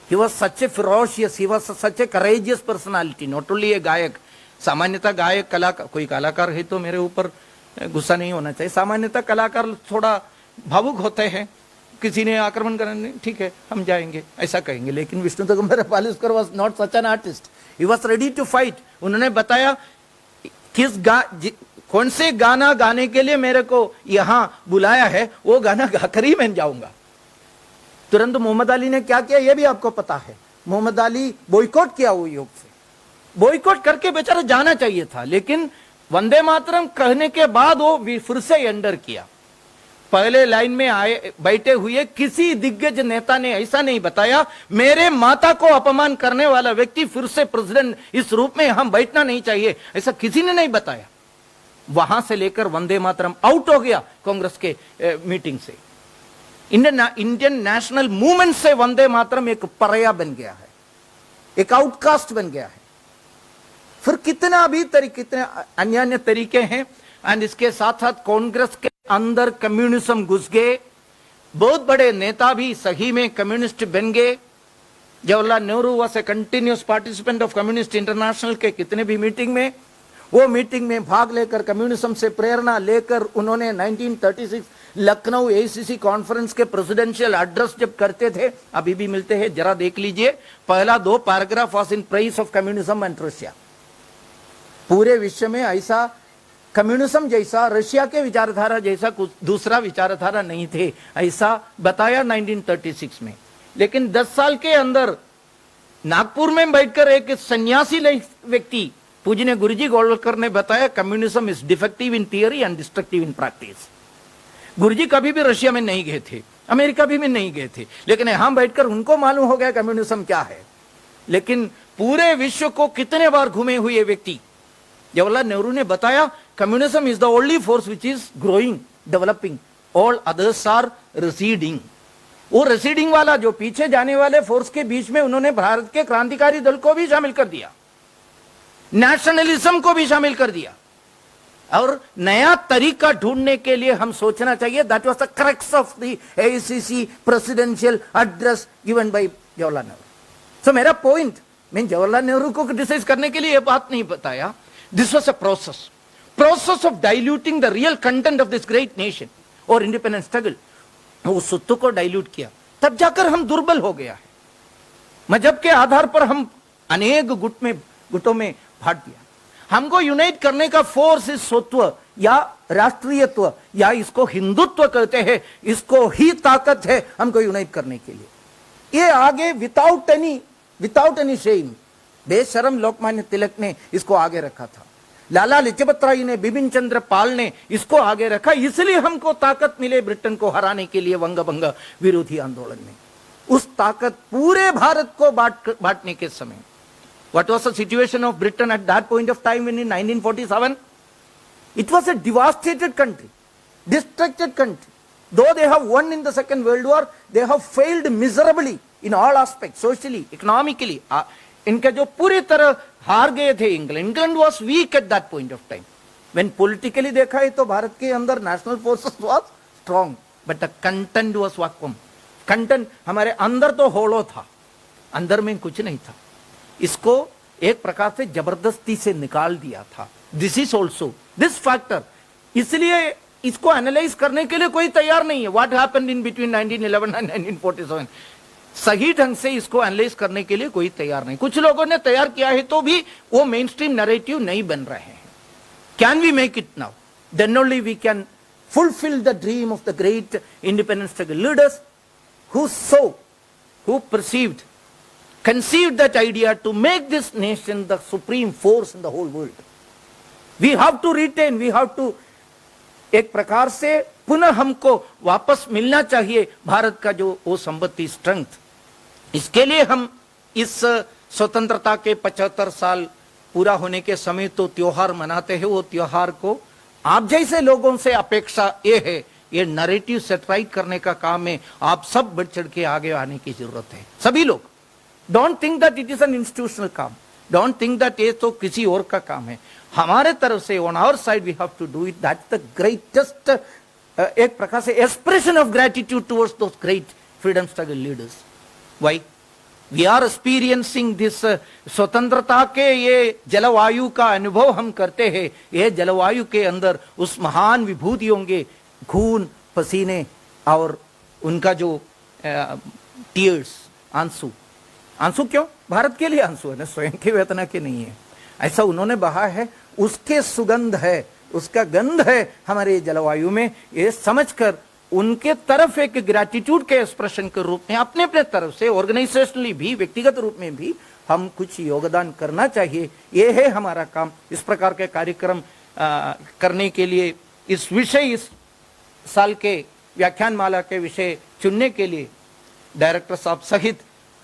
He was such a ferocious, he was such a courageous personality, not only a गायक। सामान्यतः गायक कलाकार, कोई कलाकार है तो मेरे ऊपर गुस्सा नहीं होना चाहिए, सामान्यतः कलाकार थोड़ा भावुक होते हैं, किसी ने आक्रमण करने, ठीक है हम जाएंगे ऐसा कहेंगे, लेकिन Vishnu Digambar Paluskar was not such an artist, he was ready to fight. उन्होंने बताया कौन से गाना गाने के लिए मेरे को यहां बुलाया है, वो गाना गाकर ही मैं जाऊंगा। तुरंत मोहम्मद अली ने क्या किया, यह भी आपको पता है, मोहम्मद अली बॉयकॉट किया वो योग से, बॉयकॉट करके बेचारा जाना चाहिए था, लेकिन वंदे मातरम कहने के बाद वो फिर से एंटर किया। पहले लाइन में आए बैठे हुए किसी दिग्गज नेता ने ऐसा नहीं बताया, मेरे माता को अपमान करने वाला व्यक्ति फिर से प्रेसिडेंट इस रूप में हम बैठना नहीं चाहिए, ऐसा किसी ने नहीं बताया। वहां से लेकर वंदे मातरम आउट हो गया कांग्रेस के मीटिंग से। इंडियन नेशनल मूवमेंट से वंदे मातरम एक पराया बन गया है, एक आउटकास्ट बन गया है। फिर कितना भी कितने अन्य तरीके हैं, एंड इसके साथ साथ कांग्रेस के अंदर कम्युनिज्म घुस गए, बहुत बड़े नेता भी सही में कम्युनिस्ट बन गए। Jawaharlal Nehru was a continuous participant of communist international के कितने भी मीटिंग में, वो मीटिंग में भाग लेकर कम्युनिज्म से प्रेरणा लेकर उन्होंने 1936 लखनऊ एसीसी कॉन्फ्रेंस के प्रेसिडेंशियल एड्रेस जब करते थे, अभी भी मिलते हैं, जरा देख लीजिए, पहला 2 paragraph was in praise of communism and Russia. पूरे विश्व में ऐसा कम्युनिज्म जैसा, रशिया के विचारधारा जैसा कुछ दूसरा विचारधारा नहीं थे, ऐसा बताया 1936 में। लेकिन 10 साल के अंदर नागपुर में बैठकर एक सन्यासी व्यक्ति पूजनीय गुरुजी गोलवलकर ने बताया, communism is defective in theory and destructive in practice. Guruji कभी भी रशिया में नहीं गए थे, अमेरिका भी में नहीं गए थे, लेकिन यहां बैठकर उनको मालूम हो गया कम्युनिज्म क्या है। लेकिन पूरे विश्व को कितने बार घूमे हुए व्यक्ति जवाहरलाल नेहरू ने बताया, communism is the only force which is growing, developing, all others are receding. वो रिसीडिंग वाला, जो पीछे जाने वाले फोर्स के बीच में उन्होंने भारत के क्रांतिकारी दल को भी शामिल कर दिया, नेशनलिज्म को भी शामिल कर दिया, और नया तरीका ढूंढने के लिए हम सोचना चाहिए। That was the crux of the ACC presidential address given by Jawaharlal Nehru. So मेरा पॉइंट, मैं जवाहरलाल नेहरू को क्रिटिसाइज करने के लिए यह बात नहीं बताया, this was a process of diluting the real content of this great nation or independence struggle. उस सत्व को डाइल्यूट किया, तब जाकर हम दुर्बल हो गया है। मजहब के आधार पर हम अनेक गुटों में बांट दिया। हमको यूनाइट करने का फोर्स इस सत्व या राष्ट्रीयत्व या इसको हिंदुत्व कहते हैं, इसको ही ताकत है हमको यूनाइट करने के लिए। ये आगे विदाउट एनी शेम बेशरम लोकमान्य तिलक ने इसको आगे रखा था, लाला लाजपत राय ने, बिपिन चंद्र पाल ने इसको आगे रखा, इसलिए हमको ताकत मिले ब्रिटेन को हराने के लिए वंगभंग विरोधी आंदोलन में। उस ताकत पूरे भारत को बांटने के समय, what was the situation of Britain at that point of time in 1947? It was a devastated country, distracted country. Though they have won in the Second World War, they have failed miserably in all aspects, socially, economically. इनका जो पूरी तरह हार गए थे England was weak eight that point of time. When politically देखा है तो भारत के अंदर national forces was strong, but the content was vacuum. Content हमारे अंदर तो होलो था, अंदर में कुछ नहीं था। इसको एक प्रकार से जबरदस्ती से निकाल दिया था। This is also this factor, इसलिए इसको एनालाइज करने के लिए कोई तैयार नहीं है। What happened in between 1911 and 1947, सही ढंग से इसको एनालाइज करने के लिए कोई तैयार नहीं। कुछ लोगों ने तैयार किया है तो भी वो मेन स्ट्रीम नैरेटिव नहीं बन रहे हैं। Can we make it now? Then only we can fulfil the dream of the great independence struggle leaders who conceived that idea to make this nation the supreme force in the whole world. We have to retain, we have to, एक प्रकार से पुनः हमको वापस मिलना चाहिए भारत का जो वो संपत्ति, स्ट्रेंथ। इसके लिए हम इस स्वतंत्रता के 75 साल पूरा होने के समय तो त्योहार मनाते हैं। वो त्योहार को आप जैसे लोगों से अपेक्षा ये है, ये नैरेटिव सेटराइट करने का काम है। आप सब बढ़ चढ़ के आगे आने की जरूरत है, सभी लोग। Don't think that it is an institutional काम, डोंट थिंक दैट ये तो किसी और का काम है। हमारे तरफ से on our side we have to do it. That's the greatest, एक प्रकार से expression of gratitude towards those great freedom struggle leaders. Why we are experiencing this, स्वतंत्रता के ये जलवायु का अनुभव हम करते हैं। ये जलवायु के अंदर उस महान विभूतियों के खून, पसीने और उनका जो टीयर्स, आंसू। आंसू क्यों? भारत के लिए आंसू है ना, स्वयं की वेदना के नहीं है। ऐसा उन्होंने बहा है, उसके सुगंध है, उसका गंध है हमारे जलवायु में। ये समझकर उनके तरफ एक ग्रैटिट्यूड के एक्सप्रेशन के रूप में अपने अपने तरफ से ऑर्गेनाइजेशनली भी, व्यक्तिगत रूप में भी हम कुछ योगदान करना चाहिए। ये है हमारा काम। इस प्रकार के कार्यक्रम करने के लिए, इस विषय, इस साल के व्याख्यान माला के विषय चुनने के लिए डायरेक्टर साहब सहित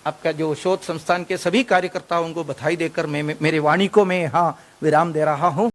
आपका जो शोध संस्थान के सभी कार्यकर्ताओं को बधाई देकर मैं मेरे वाणी को मैं यहाँ विराम दे रहा हूँ।